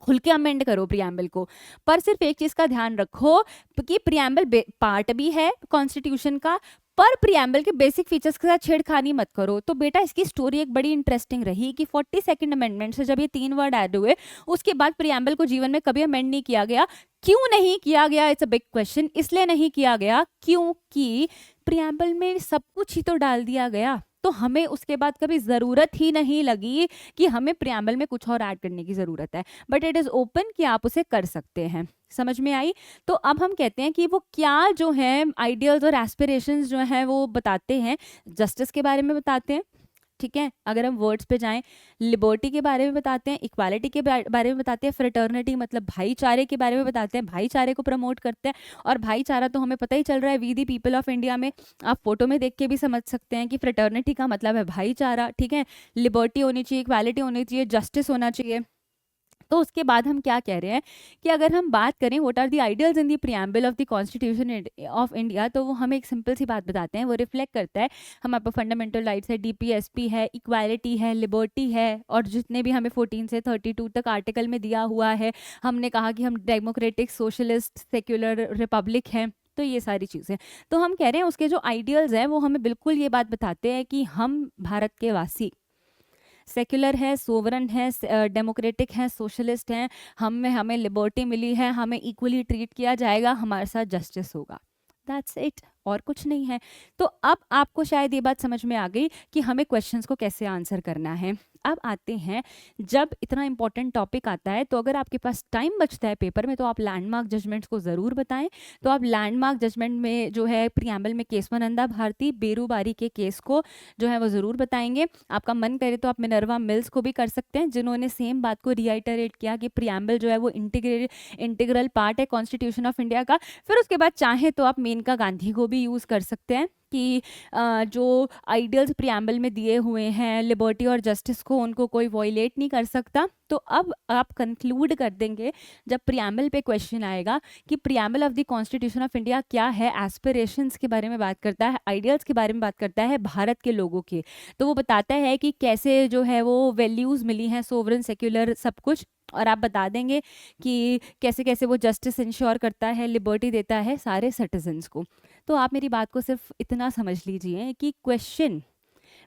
खुल के अमेंड करो प्रियम्बल को, पर सिर्फ एक चीज का ध्यान रखो कि प्रियम्बल पार्ट भी है कॉन्स्टिट्यूशन का, पर प्रियम्बल के बेसिक फीचर्स के साथ छेड़खानी मत करो। तो बेटा इसकी स्टोरी एक बड़ी इंटरेस्टिंग रही कि 42nd अमेंडमेंट से जब ये 3 वर्ड ऐड हुए उसके बाद प्रियम्बल को जीवन में कभी अमेंड नहीं किया गया। क्यों नहीं किया गया? It's a big question. इसलिए नहीं किया गया क्योंकि प्रियम्बल में सब कुछ ही तो डाल दिया गया, तो हमें उसके बाद कभी जरूरत ही नहीं लगी कि हमें प्रियम्बल में कुछ और ऐड करने की जरूरत है, बट इट इज ओपन कि आप उसे कर सकते हैं। समझ में आई? तो अब हम कहते हैं कि वो क्या जो है आइडियल्स और एस्पिरेशंस जो है वो बताते हैं, जस्टिस के बारे में बताते हैं, ठीक है। अगर हम वर्ड्स पे जाएं, लिबर्टी के बारे में बताते हैं, इक्वालिटी के बारे में बताते हैं, फ्रेटर्निटी मतलब भाईचारे के बारे में बताते हैं, भाईचारे को प्रमोट करते हैं। और भाईचारा तो हमें पता ही चल रहा है, we the people of India में आप फोटो में देख के भी समझ सकते हैं कि फ्रेटर्निटी का मतलब है भाईचारा, ठीक है। लिबर्टी होनी चाहिए, इक्वालिटी होनी चाहिए, जस्टिस होना चाहिए। तो उसके बाद हम क्या कह रहे हैं कि अगर हम बात करें what are the ideals in the preamble of the constitution of India, तो वो हमें एक सिंपल सी बात बताते हैं, वो रिफ्लेक्ट करता है हमारे पास फंडामेंटल राइट्स है, डीपीएसपी है, इक्वालिटी है, लिबर्टी है, और जितने भी हमें 14 से 32 तक आर्टिकल में दिया हुआ है, हमने कहा कि हम डेमोक्रेटिक, सोशलिस्ट, सेक्युलर रिपब्लिक हैं, तो ये सारी चीज़ें। तो हम कह रहे हैं उसके जो आइडियल्स हैं वो हमें बिल्कुल ये बात बताते हैं कि हम भारत के वासी सेक्युलर है, सोवरन है, डेमोक्रेटिक है, सोशलिस्ट हैं, हमें लिबर्टी मिली है, हमें इक्वली ट्रीट किया जाएगा, हमारे साथ जस्टिस होगा। दैट्स इट, और कुछ नहीं है। तो अब आपको शायद ये बात समझ में आ गई कि हमें क्वेश्चंस को कैसे आंसर करना है। अब आते हैं, जब इतना इंपॉर्टेंट टॉपिक आता है तो अगर आपके पास टाइम बचता है पेपर में तो आप लैंडमार्क जजमेंट्स को ज़रूर बताएं। तो आप लैंडमार्क जजमेंट में जो है प्रियम्बल में केशवानंदा भारती बेरूबारी के केस को जो है वो ज़रूर बताएंगे। आपका मन करे तो आप मिनर्वा मिल्स को भी कर सकते हैं, जिन्होंने सेम बात को रिआइटरेट किया कि प्रियम्बल जो है वो इंटीग्रल पार्ट है कॉन्स्टिट्यूशन ऑफ इंडिया का। फिर उसके बाद चाहे तो आप मेनका गांधी को भी यूज़ कर सकते हैं कि जो आइडियल्स प्रियम्बल में दिए हुए हैं, लिबर्टी और जस्टिस को, उनको कोई वॉयलेट नहीं कर सकता। तो अब आप कंक्लूड कर देंगे जब प्रियम्बल पे क्वेश्चन आएगा कि preamble of the constitution of India क्या है, एस्पिरेशंस के बारे में बात करता है, आइडियल्स के बारे में बात करता है भारत के लोगों के। तो वो बताता है कि कैसे जो है वो वैल्यूज़ मिली हैं, सोवरन, सेक्युलर, सब कुछ, और आप बता देंगे कि कैसे कैसे वो जस्टिस इंश्योर करता है, लिबर्टी देता है सारे सिटीजन्स को। तो आप मेरी बात को सिर्फ इतना समझ लीजिए कि क्वेश्चन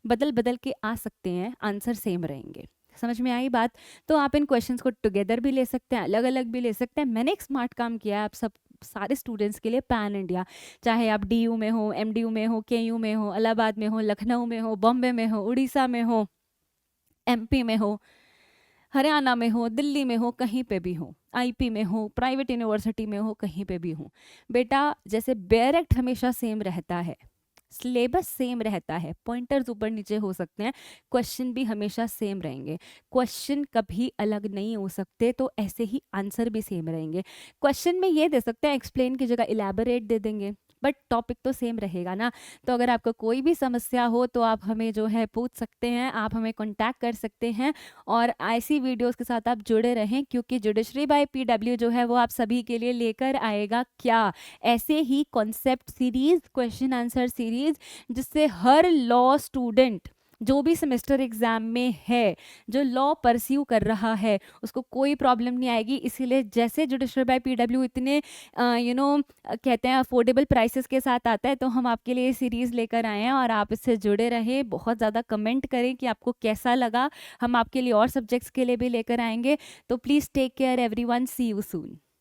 बदल बदल के आ सकते हैं, आंसर सेम रहेंगे। समझ में आई बात? तो आप इन क्वेश्चंस को टुगेदर भी ले सकते हैं, अलग अलग भी ले सकते हैं। मैंने एक स्मार्ट काम किया है आप सब सारे स्टूडेंट्स के लिए, पैन इंडिया, चाहे आप डीयू में हो, एमडीयू में हो, केयू में हो, इलाहाबाद में हो, लखनऊ में हो, बॉम्बे में हो, उड़ीसा में हो, एमपी में हो, हरियाणा में हो, दिल्ली में हो, कहीं पे भी हो, आईपी में हो, प्राइवेट यूनिवर्सिटी में हो, कहीं पे भी हो। बेटा जैसे बैरेक्ट हमेशा सेम रहता है, सिलेबस सेम रहता है, पॉइंटर्स ऊपर नीचे हो सकते हैं, क्वेश्चन भी हमेशा सेम रहेंगे, क्वेश्चन कभी अलग नहीं हो सकते, तो ऐसे ही आंसर भी सेम रहेंगे। क्वेश्चन में ये दे सकते हैं एक्सप्लेन की जगह इलेबोरेट दे देंगे, बट टॉपिक तो सेम रहेगा ना। तो अगर आपको कोई भी समस्या हो तो आप हमें जो है पूछ सकते हैं, आप हमें कांटेक्ट कर सकते हैं, और ऐसी वीडियोस के साथ आप जुड़े रहें, क्योंकि जुडिशरी बाय पीडब्ल्यू जो है वो आप सभी के लिए लेकर आएगा क्या, ऐसे ही concept series, question answer series, जिससे हर लॉ स्टूडेंट जो भी सेमेस्टर एग्ज़ाम में है, जो लॉ परस्यू कर रहा है, उसको कोई प्रॉब्लम नहीं आएगी। इसीलिए जैसे जुडिशरी बाय पीडब्ल्यू इतने कहते हैं अफोर्डेबल प्राइसेस के साथ आता है, तो हम आपके लिए ये सीरीज़ लेकर आए हैं और आप इससे जुड़े रहें। बहुत ज़्यादा कमेंट करें कि आपको कैसा लगा। हम आपके लिए और सब्जेक्ट्स के लिए भी लेकर आएँगे। तो please take care everyone, see you soon.